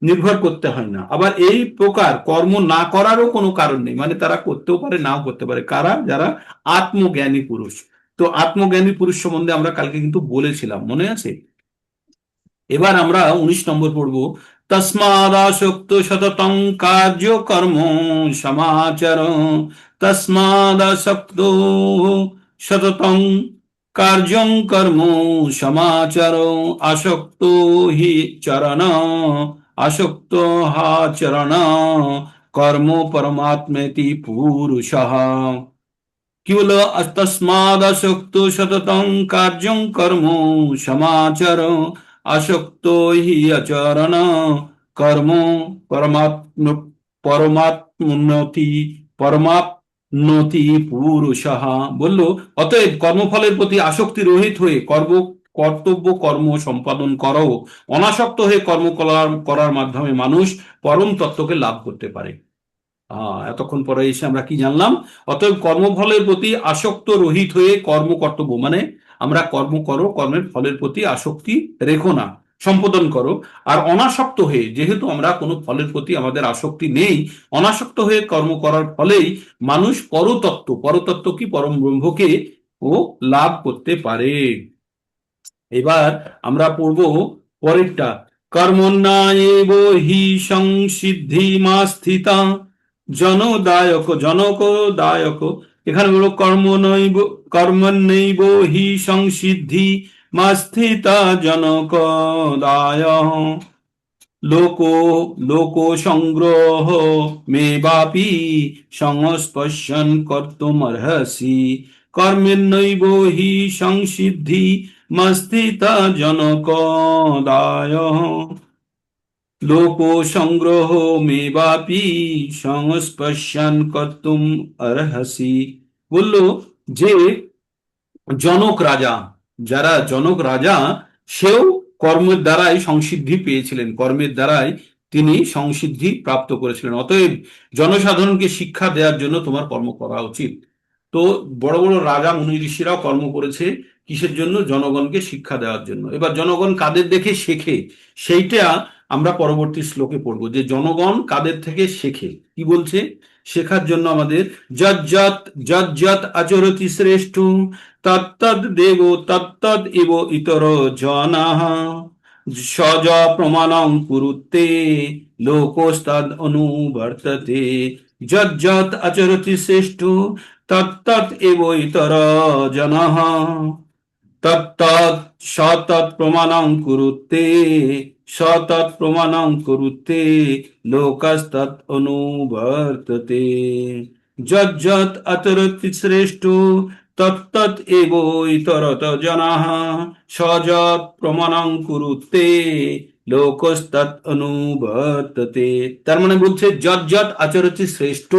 নির্ভর করতে হয় না। আবার এই প্রকার কর্ম না করারও কোনো কারণ নেই, মানে তারা করতেও পারে নাও করতে পারে। কারা? যারা আত্মজ্ঞানী পুরুষ। তো আত্মজ্ঞানী পুরুষ সম্বন্ধে আমরা কালকে কিন্তু বলেছিলাম, মনে আছে? এবার আমরা 19 নম্বর পড়বো। তস্মাদাসক্ত সততং কার্য কর্ম সমাচর তস্মাদাসক্ত সততং কার্যং কর্ম সমাচর আসক্ত হি চরণ আসক্ত হা চরণ কর্ম পরমাত্মেতি পুরুষঃ। কি বললো? তস্মাদাসক্ত সততং কার্যং কর্ম সমাচর আসক্ত হি আচরণ কর্ম পরমাত্মনতি পরমাপ্নতি পুরুষঃ। বললো অতএব কর্মফলের প্রতি আসক্তি রহিত হয়ে কর্তব্য কর্ম সম্পাদন করো, অনাসক্ত হয়ে কর্ম করার মাধ্যমে মানুষ পরম তত্ত্বকে লাভ করতে পারে। এতক্ষণ পরে এসে আমরা কি জানলাম? অতএব কর্মফলের প্রতি আসক্ত রহিত হয়ে কর্তব্য মানে আমরা কর্ম করো, কর্মের ফলের প্রতি আসক্তি রেখো না, সম্পাদন করো। আর অনাসক্ত হয়ে, যেহেতু আমরা কোনো ফলের প্রতি আমাদের আসক্তি নেই, অনাসক্ত হয়ে কর্ম করার ফলেই মানুষ পরতত্ত্ব কি পরম ব্রহ্মকে ও লাভ করতে পারে। এবার আমরা পড়বো পরেরটা। কর্মণ্যায়েব হি সংসিদ্ধিমাস্থিতা জনকদায়ক। এখানে বলো কর্মণ্যৈব হি সংসিদ্ধি মাস্থিতা জনকদায় লোক সংগ্রহ মেবাপি সংস্পর্শন কর্তুমর্হসি কর্মেণ্যৈব হি সংসিদ্ধি মস্থিতা জনকদায় লোক সংগ্রহ মেবাপি সংস্পর্শন কর্তুম অর্হসি। বললো যে জনক রাজা সেও কর্মের দ্বারাই সংসিদ্ধি পেয়েছিলেন, কর্মের দ্বারাই তিনি সংসিদ্ধি প্রাপ্ত করেছিলেন। অতএব জনসাধারণকে শিক্ষা দেওয়ার জন্য তোমার কর্ম করা উচিত। তো বড় বড় রাজা মুনি ঋষিরাও কর্ম করেছে কিসের জন্য? জনগণকে শিক্ষা দেওয়ার জন্য। এবার জনগণ কাদের দেখে শেখে সেইটা আমরা পরবর্তী শ্লোকে পড়বো, যে জনগণ কাদের থেকে শেখে। কি বলছে? শেখার জন্য আমাদের যজ্জত আচরতি শ্রেষ্ঠ তত্তদ দেব তত্তদ এব ইতর জনাঃ সজ প্রমাণং কুরুতে লোকস্তদ অনুবর্ততে। যজ্জত আচরতি শ্রেষ্ঠ তত্তদ এব ইতর জনাঃ তত্তৎ সতৎ প্রমাণং কুরুতে লোকস্তৎ অনুবর্ততে। যজ্জত আচরতি শ্রেষ্ঠ তত্তৎ এব ইতরত জনাঃ সযৎ প্রমাণং কুরুতে লোকস্তৎ অনুবর্ততে। তার মানে বলছে যৎ যৎ আচরতি শ্রেষ্ঠ,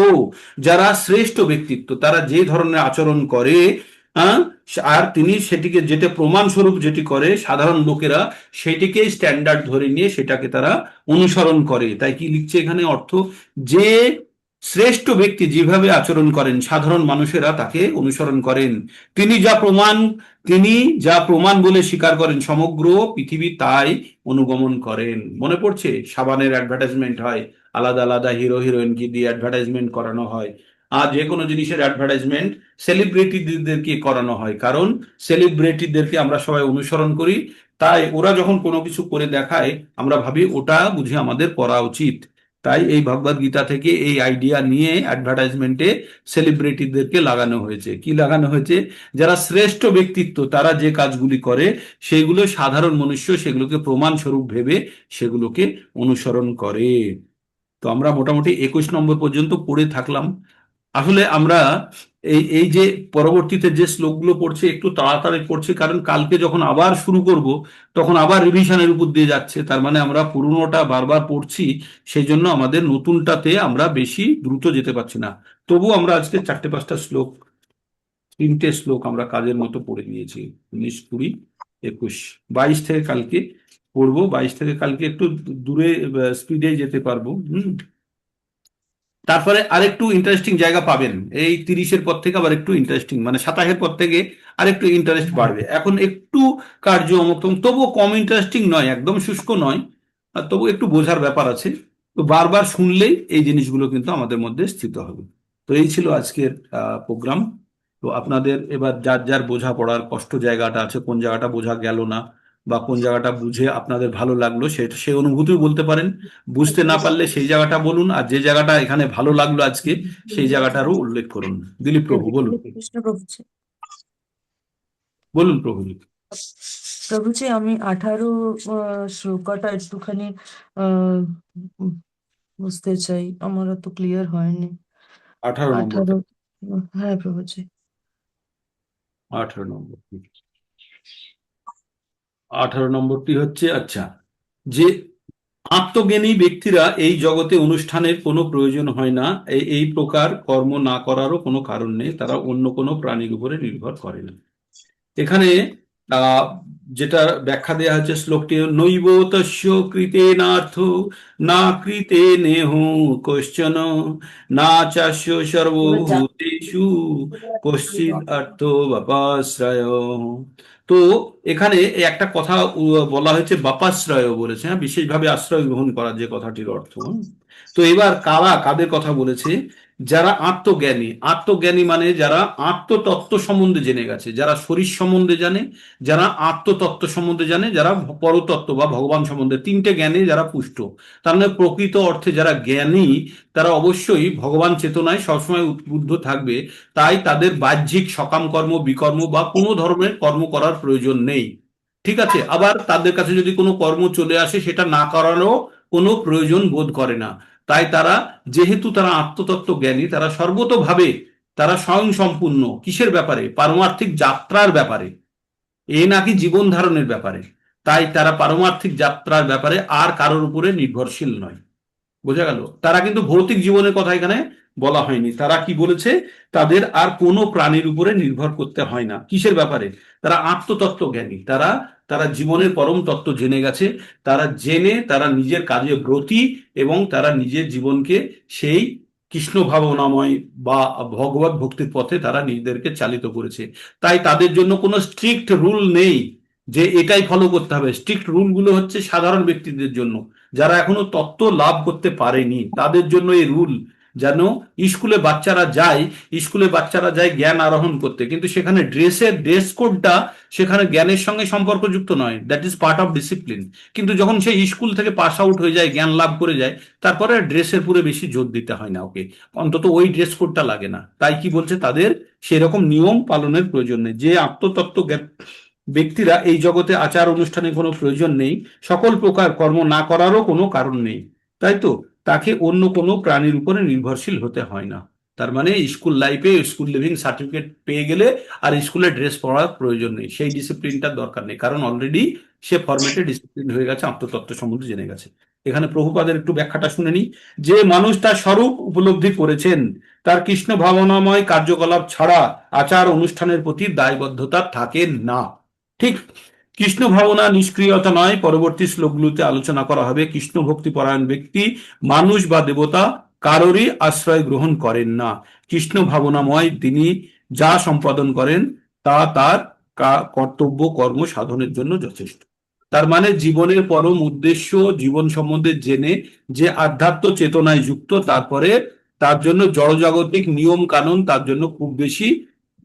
যারা শ্রেষ্ঠ ব্যক্তিত্ব তারা যে ধরনের আচরণ করে, হ্যাঁ, আর তিনি সেটিকে যেটা প্রমাণ স্বরূপ যেটি করে সাধারণ লোকেরা সেটিকে স্ট্যান্ডার্ড ধরে নিয়ে সেটাকে তারা অনুসরণ করে। তাই কি লিখছে এখানে অর্থ, যে শ্রেষ্ঠ ব্যক্তি যেভাবে আচরণ করেন সাধারণ মানুষেরা তাকে অনুসরণ করেন। তিনি যা প্রমাণ বলে স্বীকার করেন সমগ্র পৃথিবী তাই অনুগমন করেন। মনে পড়ছে সাবানের অ্যাডভার্টাইজমেন্ট হয়, আলাদা আলাদা হিরো হিরোইনকে দিয়ে অ্যাডভার্টাইজমেন্ট করানো হয়। আর যে কোনো জিনিসের অ্যাডভার্টাইজমেন্ট সেলিব্রিটিদেরকে করানো হয়, কারণ সেলিব্রিটিদেরকে আমরা সবাই অনুসরণ করি। তাই ওরা যখন কোনো কিছু করে দেখায় আমরা ভাবি ওটা বুঝে আমাদের করা উচিত। তাই এই ভগবদ গীতা থেকে এই আইডিয়া নিয়ে অ্যাডভার্টাইজমেন্টে সেলিব্রিটিদেরকে লাগানো হয়েছে। কি লাগানো হয়েছে, যারা শ্রেষ্ঠ ব্যক্তিত্ব তারা যে কাজগুলি করে সেগুলো সাধারণ মনুষ্য সেগুলোকে প্রমাণ স্বরূপ ভেবে সেগুলোকে অনুসরণ করে। তো আমরা মোটামুটি 21 নম্বর পর্যন্ত পড়ে থাকলাম। আসলে আমরা এই এই যে পরবর্তীতে যে শ্লোকগুলো পড়ছে একটু তাড়াতাড়ি পড়ছে, কারণ কালকে যখন আবার শুরু করব তখন আবার রিভিশনের উপর দিয়ে যাচ্ছে। তার মানে আমরা পুরনোটা বারবার পড়ছি, সেই জন্য আমাদের নতুনটাতে আমরা বেশি দ্রুত যেতে পারছি না। তবু আমরা আজকে 4-5টা শ্লোক, 3টে শ্লোক আমরা কাজের মতো পড়ে নিয়েছি। 19, 20, 21, 22 থেকে কালকে পড়বো। 22 থেকে কালকে একটু দূরে স্পিডে যেতে পারবো। তারপরে আরেকটু ইন্টারেস্টিং জায়গা পাবেন। এই 30-এর পর থেকে আবার একটু ইন্টারেস্টিং, মানে 27-এর পর থেকে আরেকটু ইন্টারেস্ট বাড়বে। এখন একটু কার্য অমুক্তম, তবুও কম ইন্টারেস্টিং নয়, একদম শুষ্ক নয়, আর তবু একটু বোঝার ব্যাপার আছে। তো বারবার শুনলেই এই জিনিসগুলো কিন্তু আমাদের মধ্যে স্থিত হবে। তো এই ছিল আজকের প্রোগ্রাম। তো আপনাদের এবার যার যার বোঝা পড়ার কষ্ট জায়গাটা আছে, কোন জায়গাটা বোঝা গেল না বা কোন জায়গাটা বুঝে আপনাদের ভালো লাগলো সেই অনুভূতিও বলতে পারেন। বুঝতে না পারলে সেই জায়গাটা বলুন, আর যে জায়গাটা এখানে ভালো লাগলো আজকে সেই জায়গাটারও উল্লেখ করুন। দিলীপ প্রভু বলুন, কৃষ্ণ প্রভুজি। বলুন প্রভুজি। প্রভুজি আমি 18 শ্লোকটা একটুখানি আহ, উম, বুঝতে চাই, আমার তো ক্লিয়ার হয়নি। 18 নম্বর। 18, হ্যাঁ প্রভুজি। 18 নম্বর, 18 নম্বরটি হচ্ছে, আচ্ছা, যে আত্মজ্ঞানী ব্যক্তিরা এই জগতে অনুষ্ঠানের কোনো প্রয়োজন হয় না, এই প্রকার কর্ম না করারও কোনো কারণ নেই, তারা অন্য কোনো প্রাণীর উপরে নির্ভর করে না। এখানে আহ যেটা ব্যাখ্যা দেওয়া হচ্ছে শ্লোকটি, নৈব তস্য কৃতেনার্থ না কৃতে নেহ কশ্চন না চাস্য সর্বভূতেষু কশ্চিৎ অর্থ বাপাশ্রয়। তো এখানে এই একটা কথা বলা হয়েছে, বাপাশ্রয় বলেছে, হ্যাঁ, বিশেষভাবে আশ্রয় গ্রহণ করার যে কথাটির অর্থ। তো এবার কাদের কথা বলেছে, যারা আত্মজ্ঞানী। আত্মজ্ঞানী মানে যারা আত্মতত্ত্ব সম্বন্ধে জেনে গেছে, যারা শরীর সম্বন্ধে জানে, যারা আত্মতত্ত্ব সম্বন্ধে জানে, যারা পরতত্ত্ব বা ভগবান সম্বন্ধে, 3টে জ্ঞানে যারা পুষ্ট। তার মানে প্রকৃত অর্থে যারা জ্ঞানী তারা অবশ্যই ভগবান চেতনায় সবসময় উদ্বুদ্ধ থাকবে। তাই তাদের বাহ্যিক সকাম কর্ম বিকর্ম বা কোনো ধরনের কর্ম করার প্রয়োজন নেই। ঠিক আছে, আবার তাদের কাছে যদি কোনো কর্ম চলে আসে সেটা না করারও কোনো প্রয়োজন বোধ করে না। তাই তারা, যেহেতু তারা আত্মতত্ত্ব জ্ঞানী, তারা সর্বতোভাবে তারা স্বয়ং সম্পূর্ণ কিসের ব্যাপারে, পারমার্থিক যাত্রার ব্যাপারে, এ নাকি জীবন ধারণের ব্যাপারে। তাই তারা পারমার্থিক যাত্রার ব্যাপারে আর কারোর উপরে নির্ভরশীল নয়। বোঝা গেল? তারা কিন্তু ভৌতিক জীবনের কথা এখানে বলা হয়নি। তারা কি বলেছে, তাদের আর কোনো প্রাণীর উপরে নির্ভর করতে হয় না। কিসের ব্যাপারে? তারা আত্মতত্ত্ব জ্ঞানী, তারা তারা জীবনের পরম তত্ত্ব জেনে গেছে। তারা জেনে তারা নিজের কাজে ব্রতী এবং তারা নিজের জীবনকে সেই কৃষ্ণ ভাবনাময় বা ভগবত ভক্তির পথে তারা নিজেদেরকে চালিত করেছে। তাই তাদের জন্য কোনো স্ট্রিক্ট রুল নেই যে এটাই ফলো করতে হবে। স্ট্রিক্ট রুলগুলো হচ্ছে সাধারণ ব্যক্তিদের জন্য, যারা এখনো তত্ত্ব লাভ করতে পারেনি তাদের জন্য এই রুল। যেন স্কুলে বাচ্চারা যায় জ্ঞান আরোহণ করতে, কিন্তু সেখানে ড্রেস কোডটা সেখানে জ্ঞানের সঙ্গে সম্পর্কযুক্ত নয়, that is part of discipline. কিন্তু যখন সে স্কুল থেকে পাস আউট হয়ে যায়, জ্ঞান লাভ করে যায়, তারপরে ড্রেসের পুরো বেশি জোর দিতে হয় না ওকে, অন্তত ওই ড্রেস কোডটা লাগে না। তাই কি বলছে, তাদের সেরকম নিয়ম পালনের প্রয়োজন নেই। যে আত্মতত্ত্ব ব্যক্তিরা এই জগতে আচার অনুষ্ঠানের কোনো প্রয়োজন নেই, সকল প্রকার কর্ম না করারও কোনো কারণ নেই, তাই তো তাকে অন্য কোনো প্রাণীর উপরে নির্ভরশীল হতে হয় না। তার মানে স্কুল লাইফে স্কুল লিভিং সার্টিফিকেট পেয়ে গেলে আর স্কুলে ড্রেস পরার প্রয়োজন নেই, সেই ডিসিপ্লিনটার দরকার নেই, কারণ অলরেডি সে ফরম্যাটে ডিসিপ্লিন হয়ে গেছে, আত্মতত্ত্ব সম্বন্ধে জেনে গেছে। এখানে প্রভুপাদের একটু ব্যাখ্যাটা শুনে নিই। যে মানুষ তার স্বরূপ উপলব্ধি করেছেন, তার কৃষ্ণ ভাবনাময় কার্যকলাপ ছাড়া আচার অনুষ্ঠানের প্রতি দায়বদ্ধতা থাকে না। ঠিক, কৃষ্ণ ভাবনা নিষ্ক্রিয়তা নয়। পরবর্তী শ্লোকগুলোতে আলোচনা করা হবে কৃষ্ণ ভক্তি পরায়ণ ব্যক্তি মানুষ বা দেবতা কারোরই আশ্রয় গ্রহণ করেন না। কৃষ্ণ ভাবনাময় তিনি যা সম্পাদন করেন তা তার কর্তব্য কর্ম সাধনের জন্য যথেষ্ট। তার মানে জীবনের পরম উদ্দেশ্য, জীবন সম্বন্ধে জেনে যে আধ্যাত্ম চেতনায় যুক্ত, তারপরে তার জন্য জড়জাগতিক নিয়ম কানুন তার জন্য খুব বেশি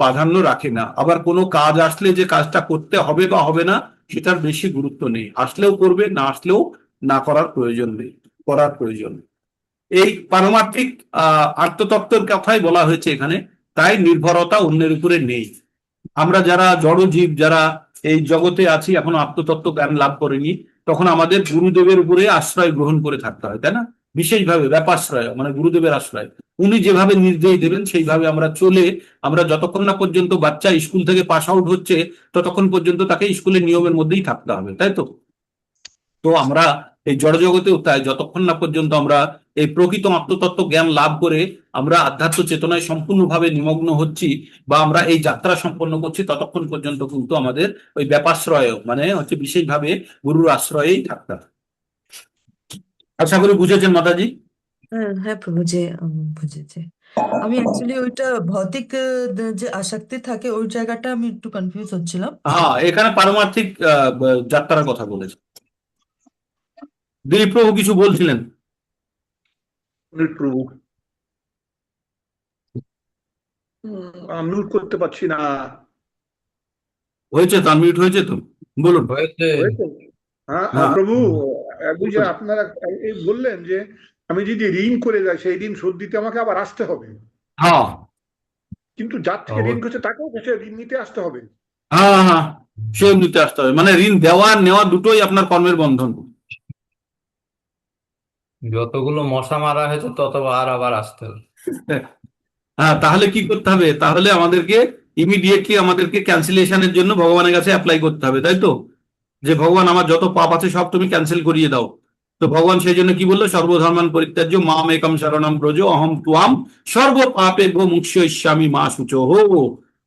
প্রাধান্য রাখে না। আবার কোনো কাজ আসলে যে কাজটা করতে হবে বা হবে না সেটার বেশি গুরুত্ব নেই, আসলেও করবে, না আসলেও না করার প্রয়োজন নেই, করার প্রয়োজন। এই পারমার্থিক আত্মতত্ত্বের কথাই বলা হয়েছে এখানে, তাই নির্ভরতা অন্যের উপরে নেই। আমরা যারা জড় জীব, যারা এই জগতে আছি, এখনো আত্মতত্ত্ব জ্ঞান লাভ করিনি, তখন আমাদের গুরুদেবের উপরে আশ্রয় গ্রহণ করে থাকতে হয়, তাই না? বিশেষভাবে ব্যাপাশ্রয় মানে গুরুদেবের আশ্রয়, উনি যেভাবে নির্দেশ দেবেন সেইভাবে আমরা চলে, আমরা যতক্ষণ না পর্যন্ত বাচ্চা স্কুল থেকে পাস আউট হচ্ছে ততক্ষণ পর্যন্ত তাকে স্কুলের নিয়মের মধ্যেই থাকতে হবে, তাই তো? তো আমরা এই জড়জগতেও তাই, যতক্ষণ না পর্যন্ত আমরা এই প্রকৃত আত্মতত্ত্ব জ্ঞান লাভ করে আমরা আধ্যাত্ম চেতনায় সম্পূর্ণভাবে নিমগ্ন হচ্ছি বা আমরা এই যাত্রা সম্পন্ন করছি, ততক্ষণ পর্যন্ত কিন্তু আমাদের ওই ব্যাপাশ্রয় মানে হচ্ছে বিশেষভাবে গুরুর আশ্রয়েই থাকতে হবে। আশা করি বুঝেছেন মাতাজি। হ্যাঁ হ্যাঁ প্রভুজি, বুঝেছি। আমি অ্যাকচুয়ালি ওইটা ভৌতিক যে আসক্তি থাকে ওই জায়গাটা আমি একটু কনফিউজ হচ্ছিলাম। হ্যাঁ, এখানে পারমার্থিক যাত্রার কথা বলেছে। দিলীপ প্রভু কিছু বলছিলেন। প্রভু মিউট করতে পারছি না। হয়েছে তো, আনমিউট হয়েছে তো, বলুন। হয়েছে? হ্যাঁ হ্যাঁ। প্রভু, যে আপনারা এই বললেন যে আমি যদি ঋণ করে যাই সেই ঋণ শোধ দিতে আমাকে আবার আসতে হবে, হ্যাঁ কিন্তু যার থেকে ঋণ করছে তাকেও সে ঋণ নিতে আসতে হবে। হ্যাঁ হ্যাঁ, সে নিতে আসতে হবে, মানে ঋণ দেওয়া আর নেওয়া দুটোই আপনার কর্মের বন্ধন। যতগুলো মশা মারা হয়েছে ততবার আবার আসতে হবে। হ্যাঁ, তাহলে কি করতে হবে? তাহলে আমাদেরকে ইমিডিয়েটলি আমাদেরকে ক্যান্সেলেশনের জন্য ভগবানের কাছে অ্যাপ্লাই করতে হবে, তাই তো? যে ভগবান আমার যত পাপ আছে সব তুমি ক্যান্সেল করিয়ে দাও। তো ভগবান সেই জন্য কি বললো? সর্বধর্মান পরিত্যাজ্য মাম একম শরণম ব্রজ অহম ত্বাম সর্ব পাপেভ্যো মুক্ষ্যইষ্যামি মা শুচো হো।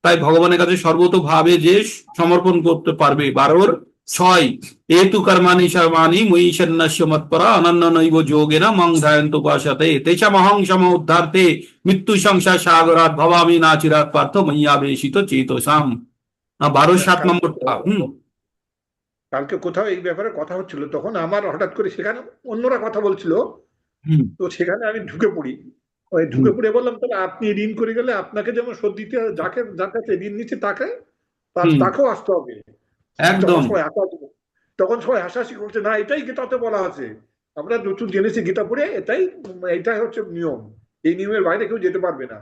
তাই ভগবানের কাছে সর্বতোভাবে যে সমর্পণ করতে পারবে, 12-6 এতু কর্মাণি সর্বাণি ময়ি সন্ন্যস্য মৎপরা অনন্য নৈব যোগেন মং ধ্যায়ন্ত উপাসতে তেষামহং সম উদ্ধার্তে মৃত্যু সংসার সাগরাৎ ভবামি না চিরাৎ পার্থ ময়্যাবেশিত চেতসাম। 12-7 নম্বরটা। কালকে কোথাও এই ব্যাপারে কথা হচ্ছিল, তখন আমার হঠাৎ করে সেখানে অন্যরা কথা বলছিল, তো সেখানে আমি ঢুকে পড়ি। ওই ঢুকে পড়ে বললাম তাহলে আপনি ঋণ করে গেলে আপনাকে যেমন শোধ দিতে হবে, যার কাছে ঋণ নিচ্ছে তাকেও আসতে হবে একদম। তখন সবাই হাসাহাসি করছে, না এটাই গীতাতে বলা আছে, আমরা নতুন জেনেছি গীতা পড়ে, এটাই হচ্ছে নিয়ম, এই নিয়মের বাইরে কেউ যেতে পারবে না।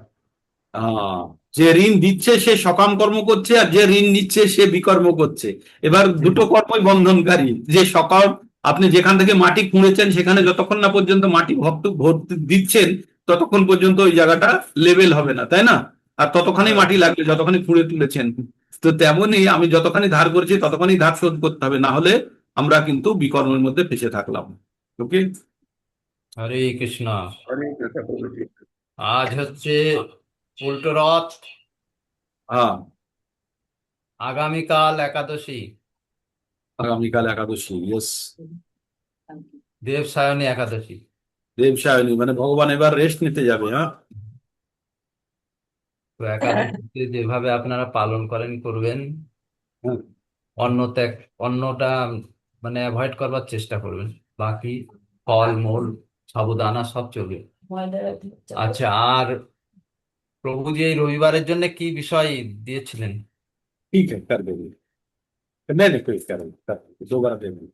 যে ঋণ দিচ্ছে সে সকাম কর্ম করছে, আর যে ঋণ নিচ্ছে সে বিকর্ম করছে। এবার দুটো কর্মই বন্ধনকারী। যে সকাম, আপনি যেখান থেকে মাটি খুঁড়েছেন সেখানে যতক্ষণ না পর্যন্ত মাটি ভর্তি দিচ্ছেন ততক্ষণ পর্যন্ত ওই জায়গাটা লেভেল হবে না, তাই না? আর ততখানি মাটি লাগবে যতখানি খুঁড়ে তুলেছেন। তো তেমনই আমি যতখানি ধার করেছি ততখানি ধার শোধ করতে হবে, না হলে আমরা কিন্তু বিকর্মের মধ্যে ফেসে থাকলাম। ওকে, হরে কৃষ্ণ। প্রভুজি। আজ হচ্ছে উল্টো রথ, হ্যাঁ, আগামীকাল একাদশী, আগামীকাল একাদশী। ইয়েস, দেবসায়নী একাদশী। দেবসায়নী মানে ভগবান এবার রেস্ট নিতে যাবে। হ্যাঁ, তো একাদশীতে যেভাবে আপনারা পালন করেন করবেন, হ্যাঁ। অন্নটা মানে অ্যাভয়েড করবার চেষ্টা করবেন, বাকি ফল মূল সাবুদানা সব চলবে। আচ্ছা, আর প্রভুজি এই রবিবারের জন্য কি বিষয় দিয়েছিলেন? ठीक है, कर देंगे। नहीं नहीं, कोई कर देंगे, दोबारा दे देंगे।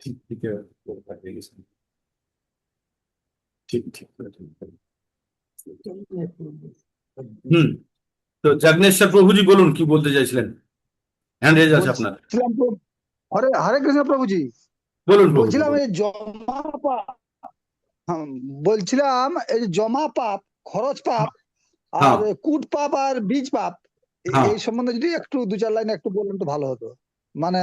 ठीक ठीक है, वो कर देंगे। ठीक ठीक তো জগনেশ্বর প্রভুজি বলুন, কি বলতে চাইছিলেন? হ্যান্ড রেজ আছে আপনার, বলছিলাম হরে হরে কৃষ্ণ প্রভুজি, বলুন প্রভু। বলছিলাম এই হ্যাঁ, বলছিলাম এই যে জমা পাপ, খরচ পাপ, হ্যাঁ আর কুট পাপ আর বীজ পাপ, হ্যাঁ এই সম্বন্ধে যদি একটু দু চার লাইন একটু বললেন তো ভালো হতো। মানে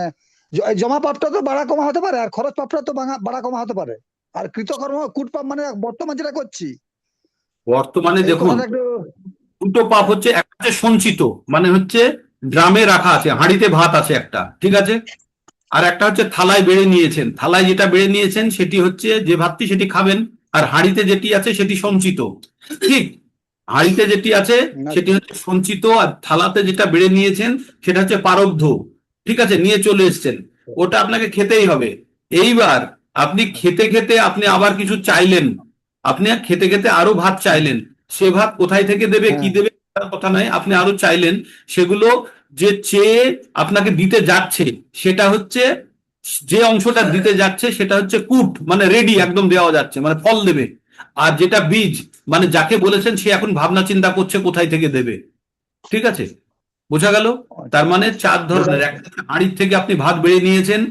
এই জমা পাপটা তো বাড়া কমা হতে পারে, আর খরচ পাপটা তো বাড়া কমা হতে পারে, আর কৃতকর্ম কুট পাপ মানে বর্তমান যেটা করছি বর্তমানে এই দেখুন, কথাটা একটু। দুটো পাপ হচ্ছে, একটা হচ্ছে সঞ্চিত, মানে হচ্ছে ড্রামে রাখা আছে, হাঁড়িতে ভাত আছে একটা, ঠিক আছে। আর একটা হচ্ছে থালায় বেড়ে নিয়েছেন, থালায় যেটা বেড়ে নিয়েছেন সেটি হচ্ছে যে ভাতটি সেটি খাবেন, আর হাঁড়িতে যেটি আছে সেটি সঞ্চিত, ঠিক। হাঁড়িতে যেটি আছে সেটি হচ্ছে সঞ্চিত, আর থালাতে যেটা বেড়ে নিয়েছেন সেটা হচ্ছে পারব্ধ, ঠিক আছে, নিয়ে চলে এসেছেন, ওটা আপনাকে খেতেই হবে। এইবার আপনি খেতে খেতে আপনি আবার কিছু চাইলেন, আপনি আর খেতে খেতে আরো ভাত চাইলেন, সে ভাত কোথায় থেকে দেবে কি হ্যাঁ দেবে তার কথা নয়, আপনি আরো চাইলেন, সেগুলো যে চেয়ে আপনাকে দিতে যাচ্ছে সেটা হচ্ছে, যে অংশটা দিতে যাচ্ছে সেটা হচ্ছে কুট, মানে রেডি একদম দেওয়া যাচ্ছে, মানে ফল দেবে। আর যেটা বীজ, মানে যাকে বলেছেন সে এখন ভাবনা চিন্তা করছে কোথায় থেকে দেবে, ঠিক আছে, বোঝা গেল। তার মানে চার বোঝা ধরনের, একটা হচ্ছে হাঁড়ির থেকে আপনি ভাত বেড়ে নিয়েছেন,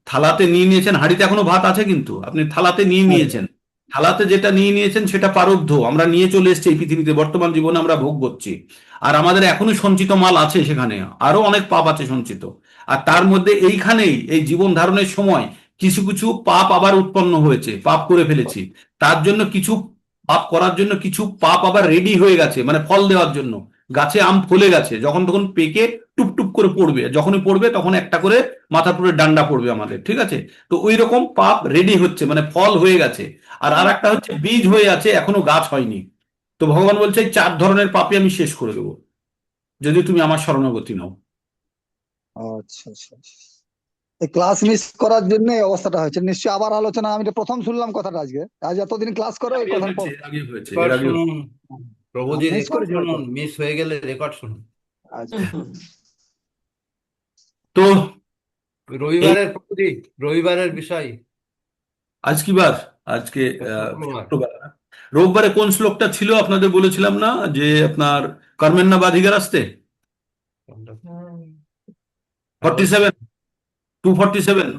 থালাতে নিয়ে নিয়েছেন, হাঁড়িতে এখনো ভাত আছে কিন্তু আপনি থালাতে নিয়ে নিয়েছেন, থালাতে যেটা নিয়ে নিয়েছেন সেটা পারব্ধ, আমরা নিয়ে চলে এসেছি এই পৃথিবীতে, বর্তমান জীবনে আমরা ভোগ করছি। আর আমাদের এখনো সঞ্চিত মাল আছে সেখানে, আরো অনেক পাপ আছে সঞ্চিত। আর তার মধ্যে এইখানেই এই জীবন ধারণের সময় কিছু কিছু পাপ আবার উৎপন্ন হয়েছে, পাপ করে ফেলেছি, তার জন্য কিছু পাপ করার জন্য কিছু পাপ আবার রেডি হয়ে গেছে, মানে ফল দেওয়ার জন্য। গাছে আম ফলে গেছে, যখন তখন পেকে টুপ টুপ করে পড়বে, যখনই পড়বে তখন একটা করে মাথার উপরে ডান্ডা পড়বে আমাদের, ঠিক আছে। তো ওই রকম পাপ রেডি হচ্ছে, মানে ফল হয়ে গেছে। আর আর একটা হচ্ছে বীজ হয়ে আছে, এখনো গাছ হয়নি। তো ভগবান বলছে এই চার ধরনের পাপই আমি শেষ করে দেবো যদি তুমি আমার শরণাগতি নাও। আচ্ছা আচ্ছা আচ্ছা। এই ক্লাস মিস করার জন্য এই অবস্থাটা হয়েছে নিশ্চয়ই। আবার আলোচনা, আমি তো প্রথম শুনলাম কথাটা আজকে, আজ এতদিন ক্লাস করে ওই কথার পর এর আগে হয়েছে, এর রেকর্ড আগে শুনুন, প্রভুজির মিস রেকর্ড করেছি হয়তো। শুনুন, মিস হয়ে গেলে রেকর্ড শুনুন। আচ্ছা তো এই রবিবারের প্রভুজি, রবিবারের বিষয় আজ কি বার? আজকে শুক্রবার। শুক্রবার না? রোববারে কোন শ্লোকটা ছিল আপনাদের বলেছিলাম না, যে আপনার কর্মের না বাধিকার আসতে, 47, 247।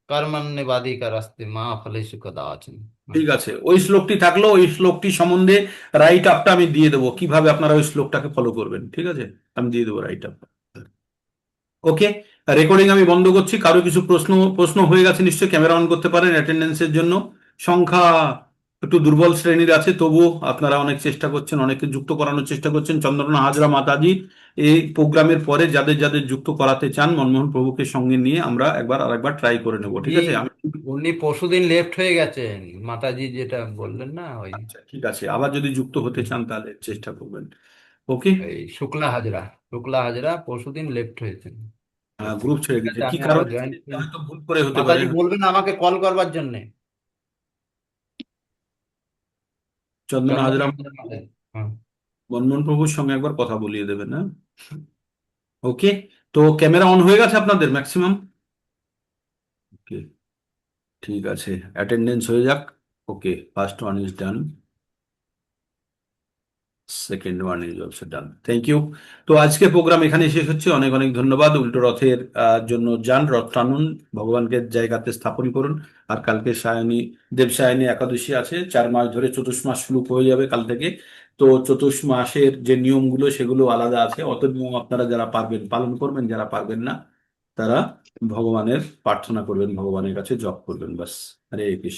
কর্মণ্যেবাধিকার আস্তে মা ফলেষু কদাচন। ঠিক আছে, ওই শ্লোকটি থাকলো, ওই শ্লোকটি সম্বন্ধে রাইট আপটা আমি দিয়ে দেবো, কিভাবে আপনারা ওই শ্লোকটাকে ফলো করবেন, ঠিক আছে, আমি দিয়ে দেবো রাইট আপ। ওকে, রেকর্ডিং আমি বন্ধ করছি। কারো কিছু প্রশ্ন প্রশ্ন হয়ে গেছে নিশ্চয়ই, ক্যামেরা অন করতে পারেন অ্যাটেন্ডেন্সের জন্য। সংখ্যা একটু দুর্বল শ্রেণীর আছে, তবুও আপনারা অনেক চেষ্টা করছেন, অনেককে যুক্ত করানোর চেষ্টা করছেন। চন্দ্রনা হাজরা মাতাজি এই প্রোগ্রামের পরে যাদের যাদের যুক্ত করাতে চান, মনমোহন প্রভুকে সঙ্গে নিয়ে আমরা আরেকবার ট্রাই করে নেব, ঠিক আছে। আমি উনি পরশুদিন লেফট হয়ে গেছেন, মাতাজি যেটা বললেন না, ওই আচ্ছা ঠিক আছে, আবার যদি যুক্ত হতে চান তাহলে চেষ্টা করবেন। ওকে, এই শুক্লা হাজরা পরশুদিন লেফট হয়েছেন। গ্রুপ ছেড়ে ঠিক গেছে, আছে, কি আমি আবার কারণে জয়েন ছেড়ে গেছে? হয়তো ভুল করে হতে পারে। মাতাজি বলবেন আমাকে কল করবার জন্য। চন্দনা হাজরা মাতাজি, হ্যাঁ। মনমোহন প্রভুর সঙ্গে একবার কথা বলিয়ে দেবেন, হ্যাঁ। ওকে, তো ক্যামেরা অন হয়ে গেছে আপনাদের ম্যাক্সিমাম? ওকে, ঠিক আছে, অ্যাটেন্ডেন্স হয়ে যাক। Okay, first one is done, second one is also done, thank you. তো আজকে প্রোগ্রাম এখানে শেষ হচ্ছে, অনেক অনেক ধন্যবাদ। উল্টো রথের জন্য যান, রথ টানুন, ভগবানকে জায়গাতে স্থাপন করুন। আর কালকে সায়নী, দেবসায়নী একাদশী আছে, 4 মাস ধরে চতুর্মাস শুরু হয়ে যাবে কাল থেকে। তো চতুর্মাসের যে নিয়মগুলো সেগুলো আলাদা আছে, অত নিয়ম আপনারা যারা পারবেন পালন করবেন, যারা পারবেন না তারা ভগবানের প্রার্থনা করবেন, ভগবানের কাছে জপ করবেন, বাস। হরে কৃষ্ণ।